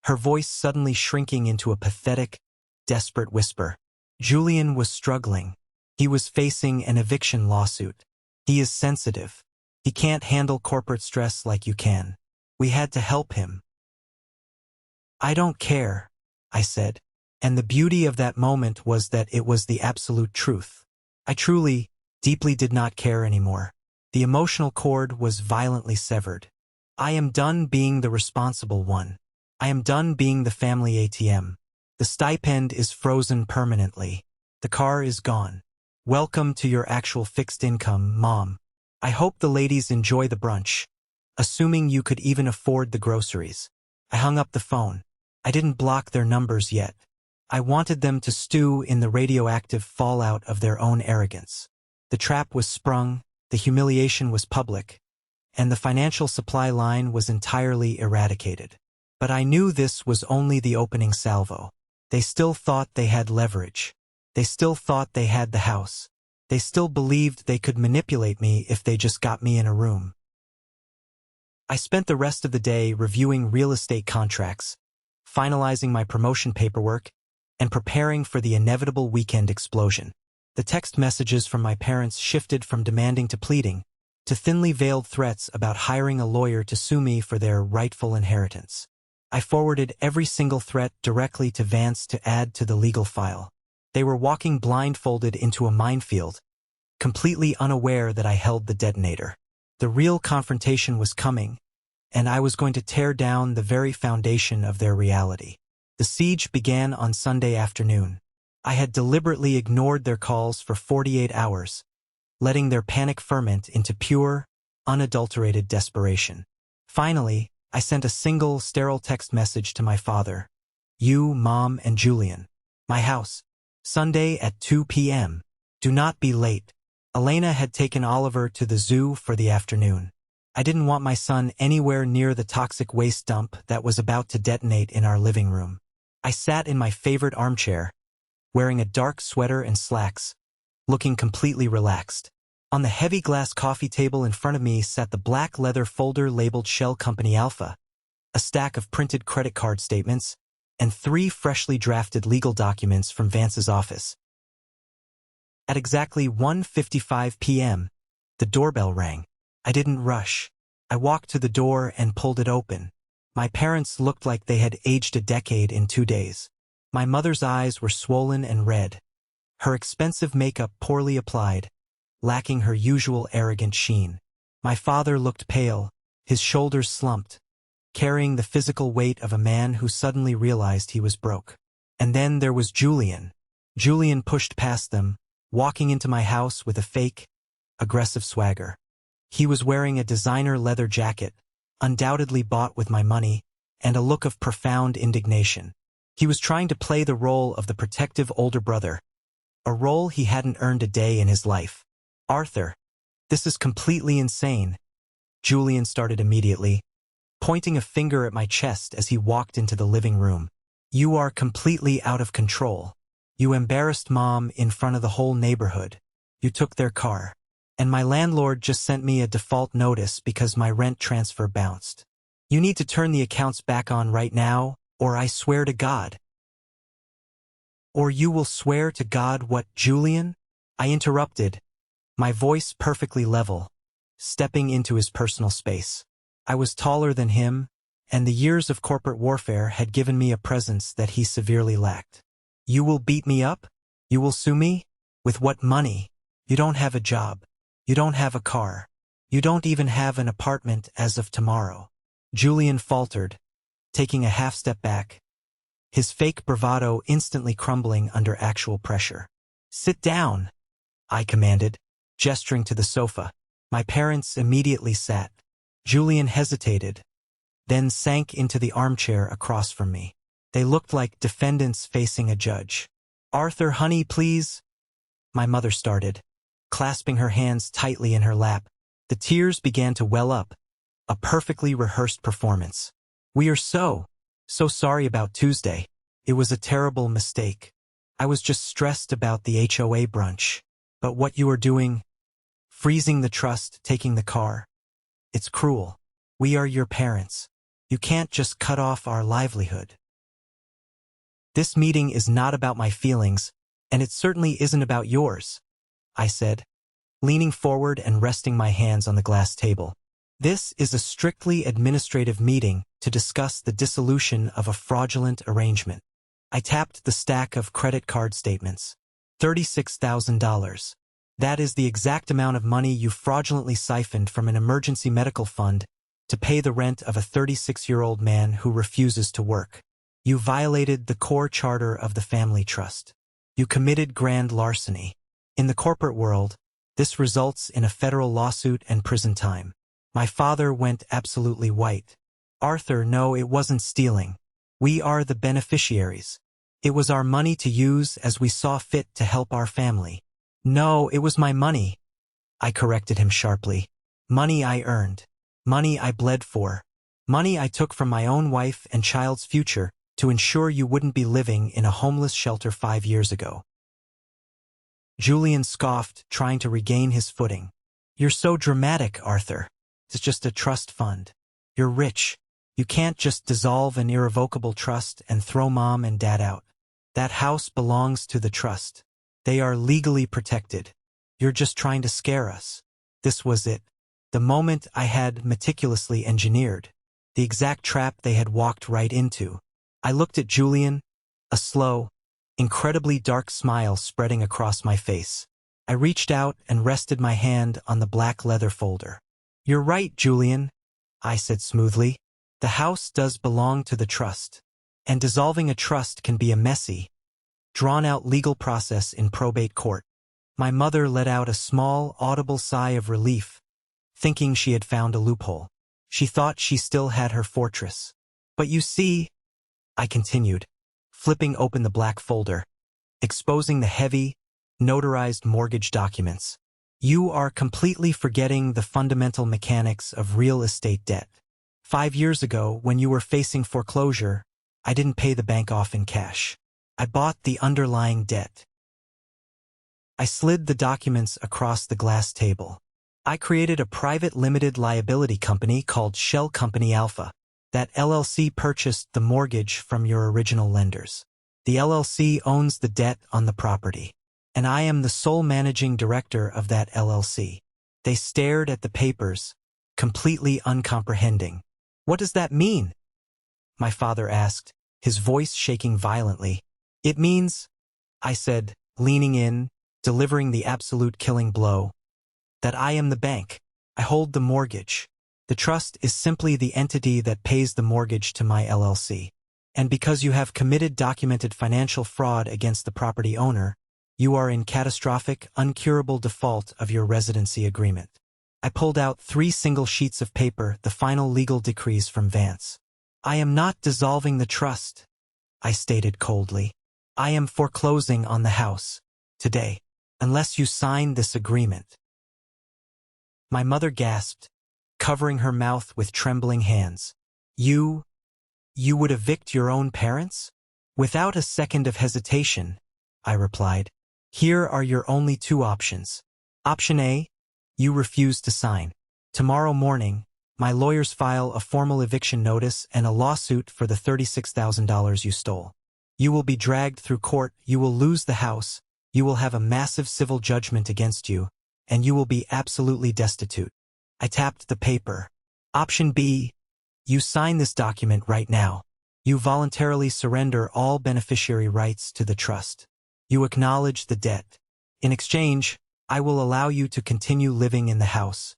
her voice suddenly shrinking into a pathetic, desperate whisper. "Julian was struggling. He was facing an eviction lawsuit. He is sensitive. He can't handle corporate stress like you can. We had to help him." "I don't care," I said, and the beauty of that moment was that it was the absolute truth. I truly, deeply did not care anymore. The emotional cord was violently severed. I am done being the responsible one. I am done being the family ATM. The stipend is frozen permanently. The car is gone. Welcome to your actual fixed income, Mom. I hope the ladies enjoy the brunch. assuming you could even afford the groceries. I hung up the phone. I didn't block their numbers yet. I wanted them to stew in the radioactive fallout of their own arrogance. The trap was sprung, the humiliation was public, and the financial supply line was entirely eradicated. But I knew this was only the opening salvo. They still thought they had leverage. They still thought they had the house. They still believed they could manipulate me if they just got me in a room. I spent the rest of the day reviewing real estate contracts, finalizing my promotion paperwork, and preparing for the inevitable weekend explosion. The text messages from my parents shifted from demanding to pleading, to thinly veiled threats about hiring a lawyer to sue me for their rightful inheritance. I forwarded every single threat directly to Vance to add to the legal file. They were walking blindfolded into a minefield, completely unaware that I held the detonator. The real confrontation was coming, and I was going to tear down the very foundation of their reality. The siege began on Sunday afternoon. I had deliberately ignored their calls for 48 hours, letting their panic ferment into pure, unadulterated desperation. Finally, I sent a single, sterile text message to my father. You, Mom, and Julian. My house. Sunday at 2 p.m. Do not be late. Elena had taken Oliver to the zoo for the afternoon. I didn't want my son anywhere near the toxic waste dump that was about to detonate in our living room. I sat in my favorite armchair, wearing a dark sweater and slacks, looking completely relaxed. On the heavy glass coffee table in front of me sat the black leather folder labeled Shell Company Alpha, a stack of printed credit card statements, and 3 freshly drafted legal documents from Vance's office. At exactly 1:55 p.m., the doorbell rang. I didn't rush. I walked to the door and pulled it open. My parents looked like they had aged a decade in 2 days. My mother's eyes were swollen and red, her expensive makeup poorly applied, lacking her usual arrogant sheen. My father looked pale, his shoulders slumped, carrying the physical weight of a man who suddenly realized he was broke. And then there was Julian. Julian pushed past them, walking into my house with a fake, aggressive swagger. He was wearing a designer leather jacket, undoubtedly bought with my money, and a look of profound indignation. He was trying to play the role of the protective older brother, a role he hadn't earned a day in his life. Arthur, this is completely insane. Julian started immediately, pointing a finger at my chest as he walked into the living room. You are completely out of control. You embarrassed Mom in front of the whole neighborhood. You took their car. And my landlord just sent me a default notice because my rent transfer bounced. You need to turn the accounts back on right now, or I swear to God. Or you will swear to God what, Julian? I interrupted, my voice perfectly level, stepping into his personal space. I was taller than him, and the years of corporate warfare had given me a presence that he severely lacked. You will beat me up? You will sue me? With what money? You don't have a job. You don't have a car. You don't even have an apartment as of tomorrow. Julian faltered, taking a half step back, his fake bravado instantly crumbling under actual pressure. Sit down, I commanded, gesturing to the sofa. My parents immediately sat. Julian hesitated, then sank into the armchair across from me. They looked like defendants facing a judge. Arthur, honey, please. My mother started, clasping her hands tightly in her lap. The tears began to well up, a perfectly rehearsed performance. We are so sorry about Tuesday. It was a terrible mistake. I was just stressed about the HOA brunch. But what you are doing, freezing the trust, taking the car, it's cruel. We are your parents. You can't just cut off our livelihood. This meeting is not about my feelings, and it certainly isn't about yours, I said, leaning forward and resting my hands on the glass table. This is a strictly administrative meeting to discuss the dissolution of a fraudulent arrangement. I tapped the stack of credit card statements. $36,000. That is the exact amount of money you fraudulently siphoned from an emergency medical fund to pay the rent of a 36-year-old man who refuses to work. You violated the core charter of the family trust. You committed grand larceny. In the corporate world, this results in a federal lawsuit and prison time. My father went absolutely white. Arthur, no, it wasn't stealing. We are the beneficiaries. It was our money to use as we saw fit to help our family. No, it was my money. I corrected him sharply. Money I earned. Money I bled for. Money I took from my own wife and child's future to ensure you wouldn't be living in a homeless shelter 5 years ago. Julian scoffed, trying to regain his footing. You're so dramatic, Arthur. It's just a trust fund. You're rich. You can't just dissolve an irrevocable trust and throw mom and dad out. That house belongs to the trust. They are legally protected. You're just trying to scare us. This was it. The moment I had meticulously engineered. The exact trap they had walked right into. I looked at Julian, a slow, incredibly dark smile spreading across my face. I reached out and rested my hand on the black leather folder. You're right, Julian, I said smoothly. The house does belong to the trust. And dissolving a trust can be a messy, drawn-out legal process in probate court. My mother let out a small, audible sigh of relief, thinking she had found a loophole. She thought she still had her fortress. But you see, I continued, flipping open the black folder, exposing the heavy, notarized mortgage documents. You are completely forgetting the fundamental mechanics of real estate debt. 5 years ago, when you were facing foreclosure, I didn't pay the bank off in cash. I bought the underlying debt. I slid the documents across the glass table. I created a private limited liability company called Shell Company Alpha. That LLC purchased the mortgage from your original lenders. The LLC owns the debt on the property. And I am the sole managing director of that LLC. They stared at the papers, completely uncomprehending. What does that mean? My father asked, his voice shaking violently. It means, I said, leaning in, delivering the absolute killing blow, that I am the bank. I hold the mortgage. The trust is simply the entity that pays the mortgage to my LLC. And because you have committed documented financial fraud against the property owner, you are in catastrophic, uncurable default of your residency agreement. I pulled out 3 single sheets of paper, the final legal decrees from Vance. I am not dissolving the trust, I stated coldly. I am foreclosing on the house, today, unless you sign this agreement. My mother gasped, covering her mouth with trembling hands. You would evict your own parents? Without a second of hesitation, I replied. Here are your only 2 options. Option A, you refuse to sign. Tomorrow morning, my lawyers file a formal eviction notice and a lawsuit for the $36,000 you stole. You will be dragged through court, you will lose the house, you will have a massive civil judgment against you, and you will be absolutely destitute. I tapped the paper. Option B, you sign this document right now. You voluntarily surrender all beneficiary rights to the trust. You acknowledge the debt. In exchange, I will allow you to continue living in the house,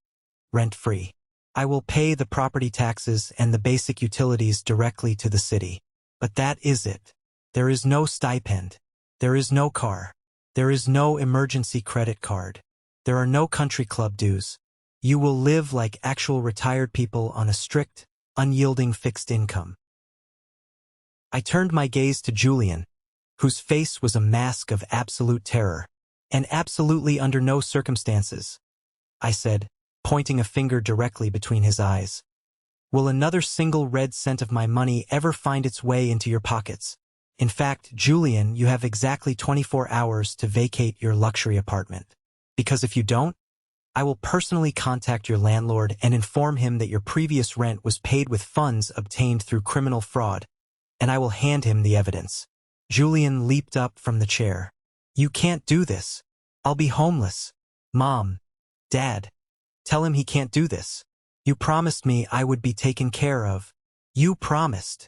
rent-free. I will pay the property taxes and the basic utilities directly to the city. But that is it. There is no stipend. There is no car. There is no emergency credit card. There are no country club dues. You will live like actual retired people on a strict, unyielding fixed income. I turned my gaze to Julian, whose face was a mask of absolute terror. And absolutely under no circumstances, I said, pointing a finger directly between his eyes, will another single red cent of my money ever find its way into your pockets. In fact, Julian, you have exactly 24 hours to vacate your luxury apartment. Because if you don't, I will personally contact your landlord and inform him that your previous rent was paid with funds obtained through criminal fraud, and I will hand him the evidence. Julian leaped up from the chair. You can't do this. I'll be homeless. Mom, Dad, tell him he can't do this. You promised me I would be taken care of. You promised.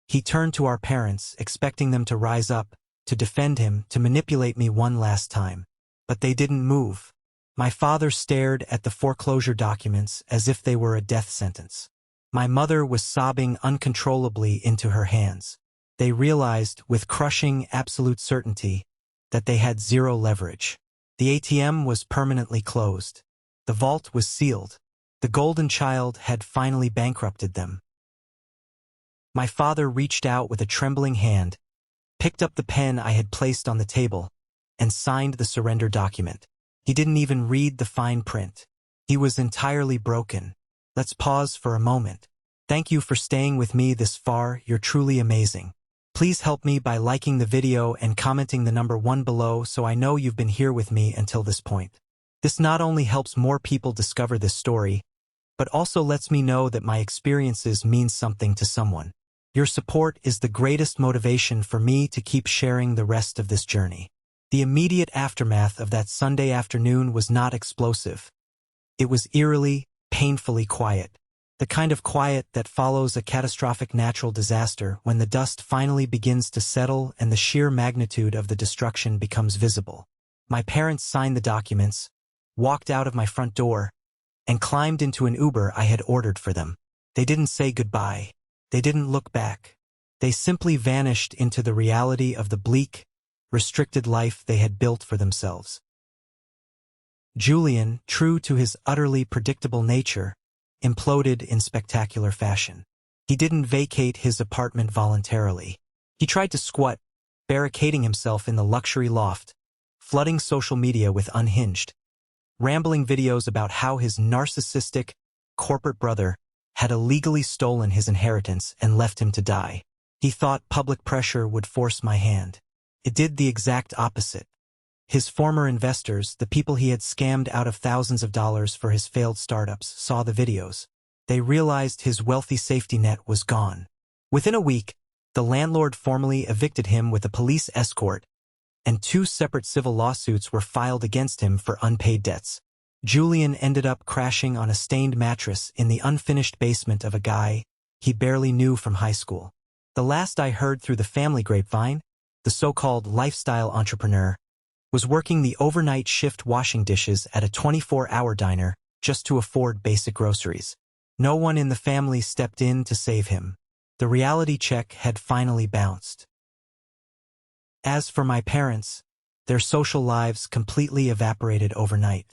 He turned to our parents, expecting them to rise up, to defend him, to manipulate me one last time. But they didn't move. My father stared at the foreclosure documents as if they were a death sentence. My mother was sobbing uncontrollably into her hands. They realized, with crushing absolute certainty, that they had zero leverage. The ATM was permanently closed. The vault was sealed. The golden child had finally bankrupted them. My father reached out with a trembling hand, picked up the pen I had placed on the table, and signed the surrender document. He didn't even read the fine print. He was entirely broken. Let's pause for a moment. Thank you for staying with me this far, you're truly amazing. Please help me by liking the video and commenting the number 1 below so I know you've been here with me until this point. This not only helps more people discover this story, but also lets me know that my experiences mean something to someone. Your support is the greatest motivation for me to keep sharing the rest of this journey. The immediate aftermath of that Sunday afternoon was not explosive. It was eerily, painfully quiet. The kind of quiet that follows a catastrophic natural disaster when the dust finally begins to settle and the sheer magnitude of the destruction becomes visible. My parents signed the documents, walked out of my front door, and climbed into an Uber I had ordered for them. They didn't say goodbye. They didn't look back. They simply vanished into the reality of the bleak, restricted life they had built for themselves. Julian, true to his utterly predictable nature, imploded in spectacular fashion. He didn't vacate his apartment voluntarily. He tried to squat, barricading himself in the luxury loft, flooding social media with unhinged, rambling videos about how his narcissistic, corporate brother had illegally stolen his inheritance and left him to die. He thought public pressure would force my hand. It did the exact opposite. His former investors, the people he had scammed out of thousands of dollars for his failed startups, saw the videos. They realized his wealthy safety net was gone. Within a week, the landlord formally evicted him with a police escort, and 2 separate civil lawsuits were filed against him for unpaid debts. Julian ended up crashing on a stained mattress in the unfinished basement of a guy he barely knew from high school. The last I heard through the family grapevine, the so-called lifestyle entrepreneur was working the overnight shift washing dishes at a 24-hour diner just to afford basic groceries. No one in the family stepped in to save him. The reality check had finally bounced. As for my parents, their social lives completely evaporated overnight.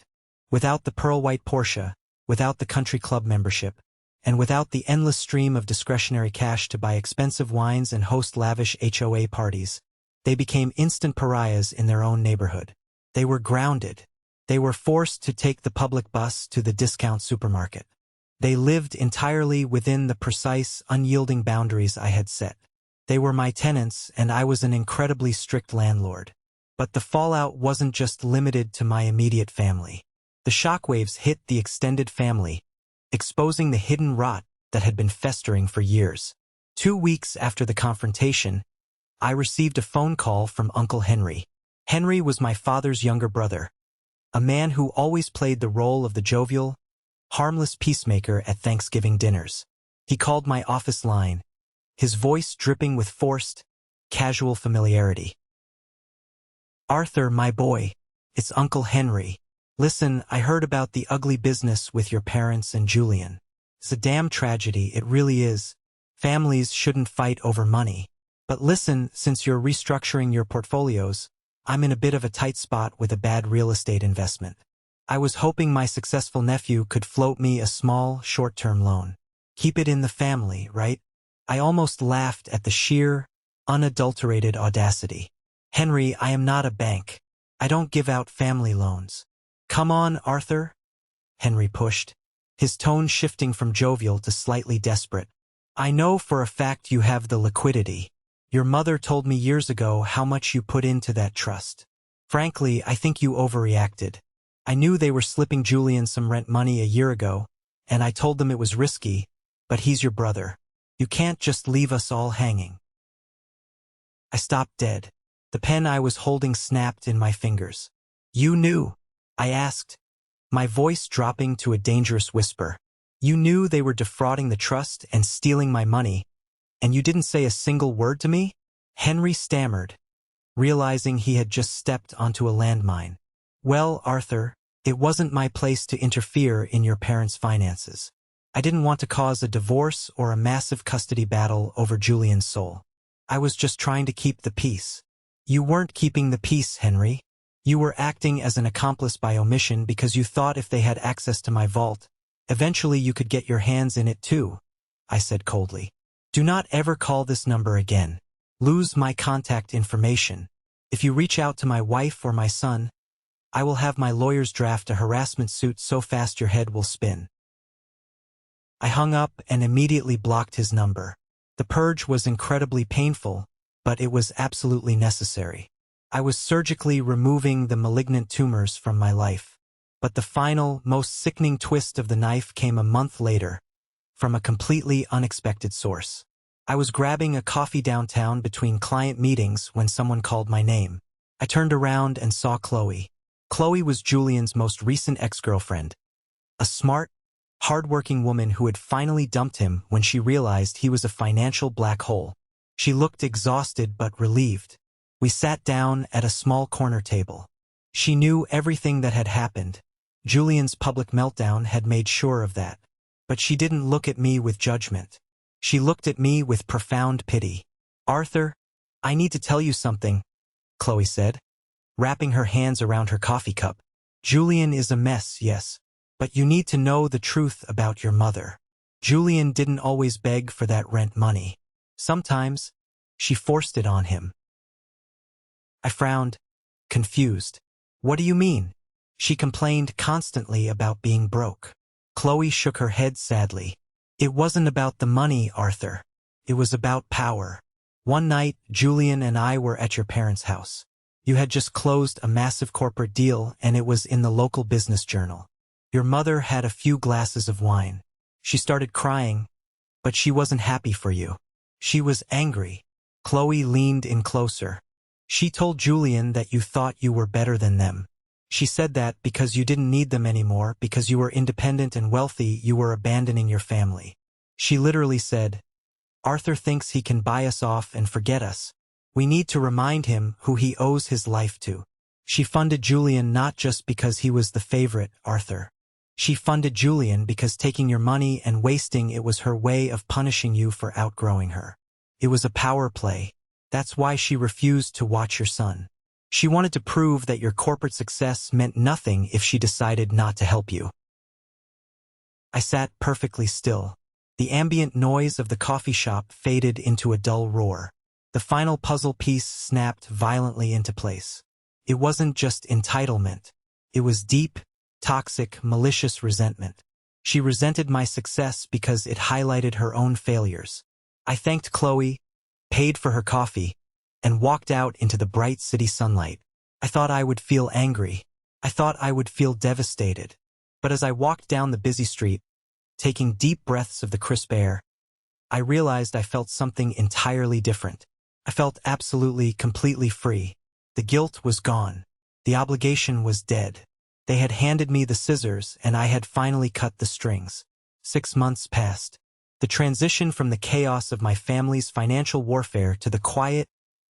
Without the pearl-white Porsche, without the country club membership, and without the endless stream of discretionary cash to buy expensive wines and host lavish HOA parties, they became instant pariahs in their own neighborhood. They were grounded. They were forced to take the public bus to the discount supermarket. They lived entirely within the precise, unyielding boundaries I had set. They were my tenants, and I was an incredibly strict landlord. But the fallout wasn't just limited to my immediate family. The shockwaves hit the extended family, exposing the hidden rot that had been festering for years. 2 weeks after the confrontation, I received a phone call from Uncle Henry. Henry was my father's younger brother, a man who always played the role of the jovial, harmless peacemaker at Thanksgiving dinners. He called my office line, his voice dripping with forced, casual familiarity. "Arthur, my boy, it's Uncle Henry. Listen, I heard about the ugly business with your parents and Julian. It's a damn tragedy, it really is. Families shouldn't fight over money. But listen, since you're restructuring your portfolios, I'm in a bit of a tight spot with a bad real estate investment. I was hoping my successful nephew could float me a small, short-term loan. Keep it in the family, right?" I almost laughed at the sheer, unadulterated audacity. "Henry, I am not a bank. I don't give out family loans." "Come on, Arthur," Henry pushed, his tone shifting from jovial to slightly desperate. "I know for a fact you have the liquidity. Your mother told me years ago how much you put into that trust. Frankly, I think you overreacted. I knew they were slipping Julian some rent money a year ago, and I told them it was risky, but he's your brother. You can't just leave us all hanging." I stopped dead. The pen I was holding snapped in my fingers. "You knew?" I asked, my voice dropping to a dangerous whisper. "You knew they were defrauding the trust and stealing my money, and you didn't say a single word to me?" Henry stammered, realizing he had just stepped onto a landmine. "Well, Arthur, it wasn't my place to interfere in your parents' finances. I didn't want to cause a divorce or a massive custody battle over Julian's soul. I was just trying to keep the peace." "You weren't keeping the peace, Henry. You were acting as an accomplice by omission because you thought if they had access to my vault, Eventually you could get your hands in it too, I said coldly. Do not ever call this number again. Lose my contact information. If you reach out to my wife or my son, I will have my lawyers draft a harassment suit so fast your head will spin. I hung up and immediately blocked his number. The purge was incredibly painful, but it was absolutely necessary. I was surgically removing the malignant tumors from my life. But the final, most sickening twist of the knife came a month later, from a completely unexpected source. I was grabbing a coffee downtown between client meetings when someone called my name. I turned around and saw Chloe. Chloe was Julian's most recent ex-girlfriend. A smart, hard-working woman who had finally dumped him when she realized he was a financial black hole. She looked exhausted but relieved. We sat down at a small corner table. She knew everything that had happened. Julian's public meltdown had made sure of that. But she didn't look at me with judgment. She looked at me with profound pity. Arthur, I need to tell you something, Chloe said, wrapping her hands around her coffee cup. Julian is a mess, yes, but you need to know the truth about your mother. Julian didn't always beg for that rent money. Sometimes, she forced it on him. I frowned, confused. What do you mean? She complained constantly about being broke. Chloe shook her head sadly. It wasn't about the money, Arthur. It was about power. One night, Julian and I were at your parents' house. You had just closed a massive corporate deal and it was in the local business journal. Your mother had a few glasses of wine. She started crying, but she wasn't happy for you. She was angry. Chloe leaned in closer. She told Julian that you thought you were better than them. She said that because you didn't need them anymore, because you were independent and wealthy, you were abandoning your family. She literally said, Arthur thinks he can buy us off and forget us. We need to remind him who he owes his life to. She funded Julian not just because he was the favorite, Arthur. She funded Julian because taking your money and wasting it was her way of punishing you for outgrowing her. It was a power play. That's why she refused to watch your son. She wanted to prove that your corporate success meant nothing if she decided not to help you. I sat perfectly still. The ambient noise of the coffee shop faded into a dull roar. The final puzzle piece snapped violently into place. It wasn't just entitlement. It was deep, toxic, malicious resentment. She resented my success because it highlighted her own failures. I thanked Chloe, paid for her coffee, and walked out into the bright city sunlight. I thought I would feel angry. I thought I would feel devastated. But as I walked down the busy street, taking deep breaths of the crisp air, I realized I felt something entirely different. I felt absolutely, completely free. The guilt was gone. The obligation was dead. They had handed me the scissors, and I had finally cut the strings. 6 months passed. The transition from the chaos of my family's financial warfare to the quiet,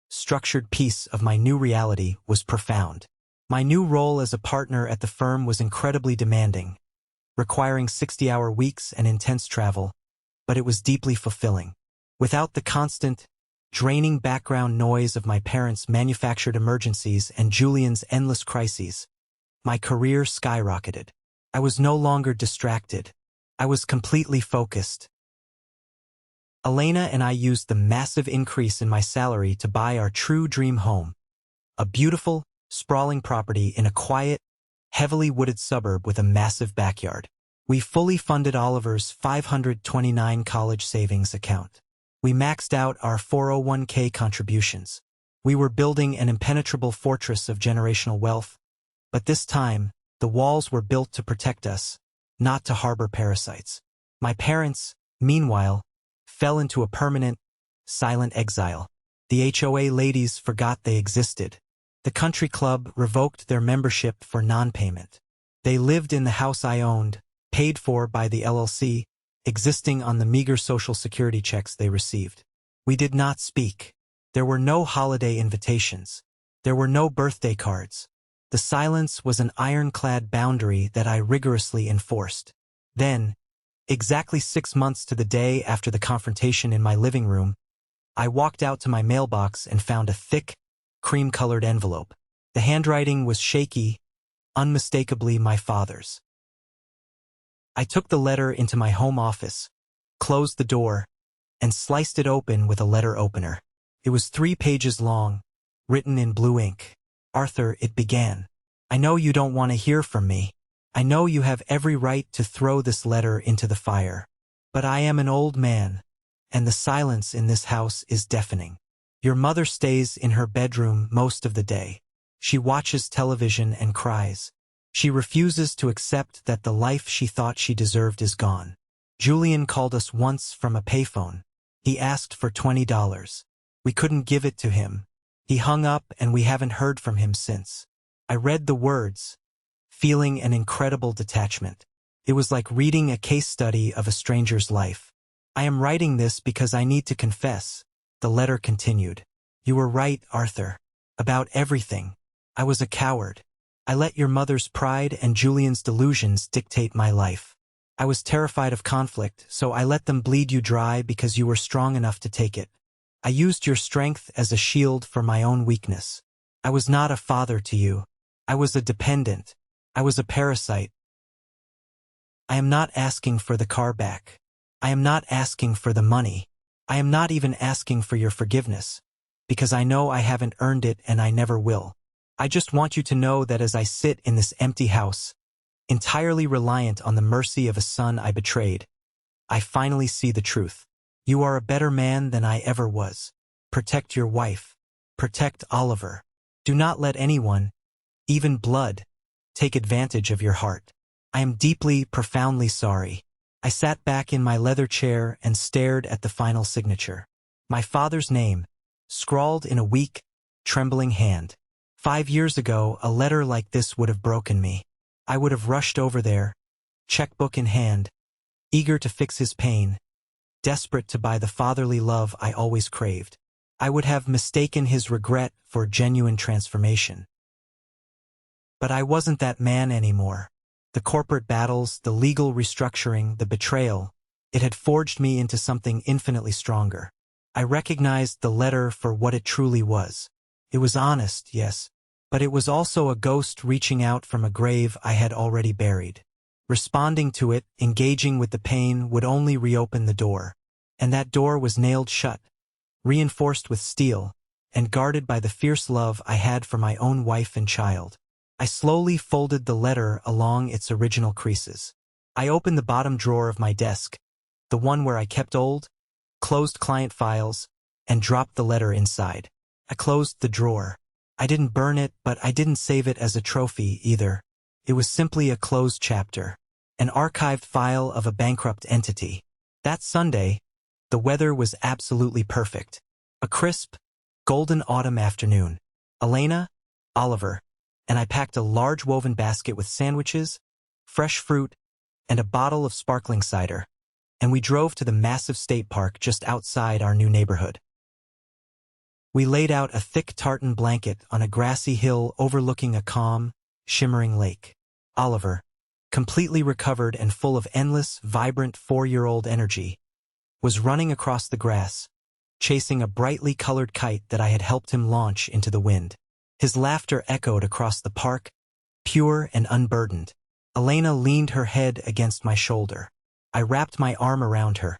structured peace of my new reality was profound. My new role as a partner at the firm was incredibly demanding, requiring 60-hour weeks and intense travel, but it was deeply fulfilling. Without the constant, draining background noise of my parents' manufactured emergencies and Julian's endless crises, my career skyrocketed. I was no longer distracted. I was completely focused. Elena and I used the massive increase in my salary to buy our true dream home, a beautiful, sprawling property in a quiet, heavily wooded suburb with a massive backyard. We fully funded Oliver's $529 college savings account. We maxed out our 401k contributions. We were building an impenetrable fortress of generational wealth, but this time, the walls were built to protect us, not to harbor parasites. My parents, meanwhile, fell into a permanent, silent exile. The HOA ladies forgot they existed. The country club revoked their membership for non-payment. They lived in the house I owned, paid for by the LLC, existing on the meager social security checks they received. We did not speak. There were no holiday invitations. There were no birthday cards. The silence was an ironclad boundary that I rigorously enforced. Then, exactly 6 months to the day after the confrontation in my living room, I walked out to my mailbox and found a thick, cream-colored envelope. The handwriting was shaky, unmistakably my father's. I took the letter into my home office, closed the door, and sliced it open with a letter opener. It was 3 pages long, written in blue ink. Arthur, it began. I know you don't want to hear from me. I know you have every right to throw this letter into the fire. But I am an old man, and the silence in this house is deafening. Your mother stays in her bedroom most of the day. She watches television and cries. She refuses to accept that the life she thought she deserved is gone. Julian called us once from a payphone. He asked for $20. We couldn't give it to him. He hung up and we haven't heard from him since. I read the words, feeling an incredible detachment. It was like reading a case study of a stranger's life. I am writing this because I need to confess. The letter continued. You were right, Arthur. About everything. I was a coward. I let your mother's pride and Julian's delusions dictate my life. I was terrified of conflict, so I let them bleed you dry because you were strong enough to take it. I used your strength as a shield for my own weakness. I was not a father to you. I was a dependent. I was a parasite. I am not asking for the car back. I am not asking for the money. I am not even asking for your forgiveness, because I know I haven't earned it and I never will. I just want you to know that as I sit in this empty house, entirely reliant on the mercy of a son I betrayed, I finally see the truth. You are a better man than I ever was. Protect your wife. Protect Oliver. Do not let anyone, even blood, take advantage of your heart. I am deeply, profoundly sorry. I sat back in my leather chair and stared at the final signature. My father's name, scrawled in a weak, trembling hand. 5 years ago, a letter like this would have broken me. I would have rushed over there, checkbook in hand, eager to fix his pain, desperate to buy the fatherly love I always craved. I would have mistaken his regret for genuine transformation. But I wasn't that man anymore. The corporate battles, the legal restructuring, the betrayal, it had forged me into something infinitely stronger. I recognized the letter for what it truly was. It was honest, yes, but it was also a ghost reaching out from a grave I had already buried. Responding to it, engaging with the pain, would only reopen the door. And that door was nailed shut, reinforced with steel, and guarded by the fierce love I had for my own wife and child. I slowly folded the letter along its original creases. I opened the bottom drawer of my desk, the one where I kept old, closed client files, and dropped the letter inside. I closed the drawer. I didn't burn it, but I didn't save it as a trophy either. It was simply a closed chapter, an archived file of a bankrupt entity. That Sunday, the weather was absolutely perfect. A crisp, golden autumn afternoon. Elena, Oliver, and I packed a large woven basket with sandwiches, fresh fruit, and a bottle of sparkling cider, and we drove to the massive state park just outside our new neighborhood. We laid out a thick tartan blanket on a grassy hill overlooking a calm, shimmering lake. Oliver, completely recovered and full of endless, vibrant 4-year-old energy, was running across the grass, chasing a brightly colored kite that I had helped him launch into the wind. His laughter echoed across the park, pure and unburdened. Elena leaned her head against my shoulder. I wrapped my arm around her,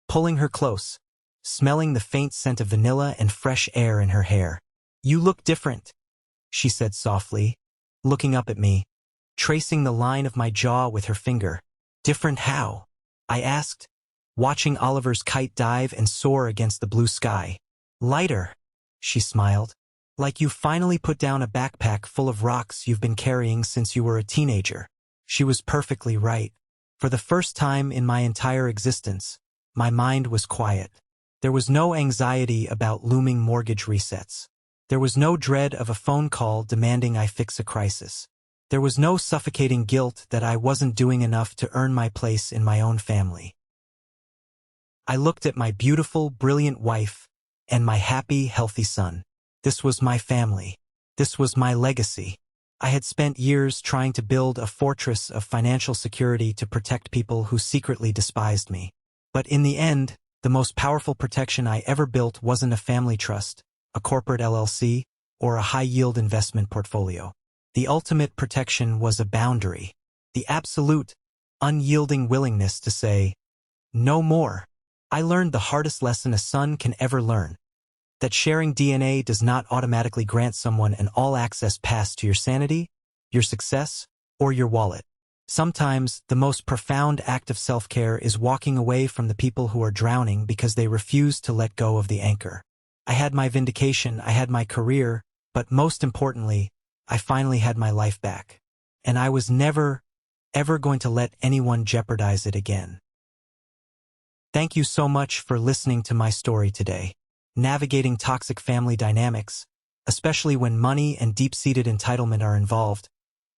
pulling her close, smelling the faint scent of vanilla and fresh air in her hair. You look different, she said softly, looking up at me, tracing the line of my jaw with her finger. Different how? I asked, watching Oliver's kite dive and soar against the blue sky. Lighter, she smiled. Like you finally put down a backpack full of rocks you've been carrying since you were a teenager. She was perfectly right. For the first time in my entire existence, my mind was quiet. There was no anxiety about looming mortgage resets. There was no dread of a phone call demanding I fix a crisis. There was no suffocating guilt that I wasn't doing enough to earn my place in my own family. I looked at my beautiful, brilliant wife and my happy, healthy son. This was my family. This was my legacy. I had spent years trying to build a fortress of financial security to protect people who secretly despised me. But in the end, the most powerful protection I ever built wasn't a family trust, a corporate LLC, or a high-yield investment portfolio. The ultimate protection was a boundary. The absolute, unyielding willingness to say, no more. I learned the hardest lesson a son can ever learn, that sharing DNA does not automatically grant someone an all-access pass to your sanity, your success, or your wallet. Sometimes, the most profound act of self-care is walking away from the people who are drowning because they refuse to let go of the anchor. I had my vindication, I had my career, but most importantly, I finally had my life back. And I was never, ever going to let anyone jeopardize it again. Thank you so much for listening to my story today. Navigating toxic family dynamics, especially when money and deep-seated entitlement are involved,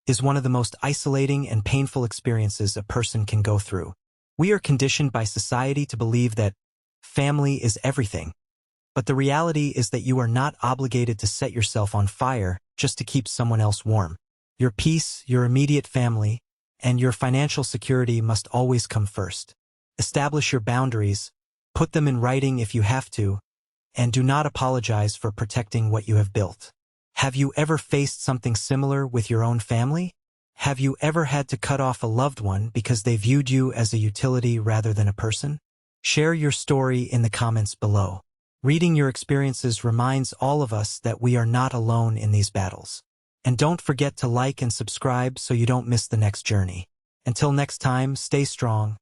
is one of the most isolating and painful experiences a person can go through. We are conditioned by society to believe that family is everything. But the reality is that you are not obligated to set yourself on fire just to keep someone else warm. Your peace, your immediate family, and your financial security must always come first. Establish your boundaries, put them in writing if you have to, and do not apologize for protecting what you have built. Have you ever faced something similar with your own family? Have you ever had to cut off a loved one because they viewed you as a utility rather than a person? Share your story in the comments below. Reading your experiences reminds all of us that we are not alone in these battles. And don't forget to like and subscribe so you don't miss the next journey. Until next time, stay strong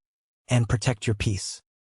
and protect your peace.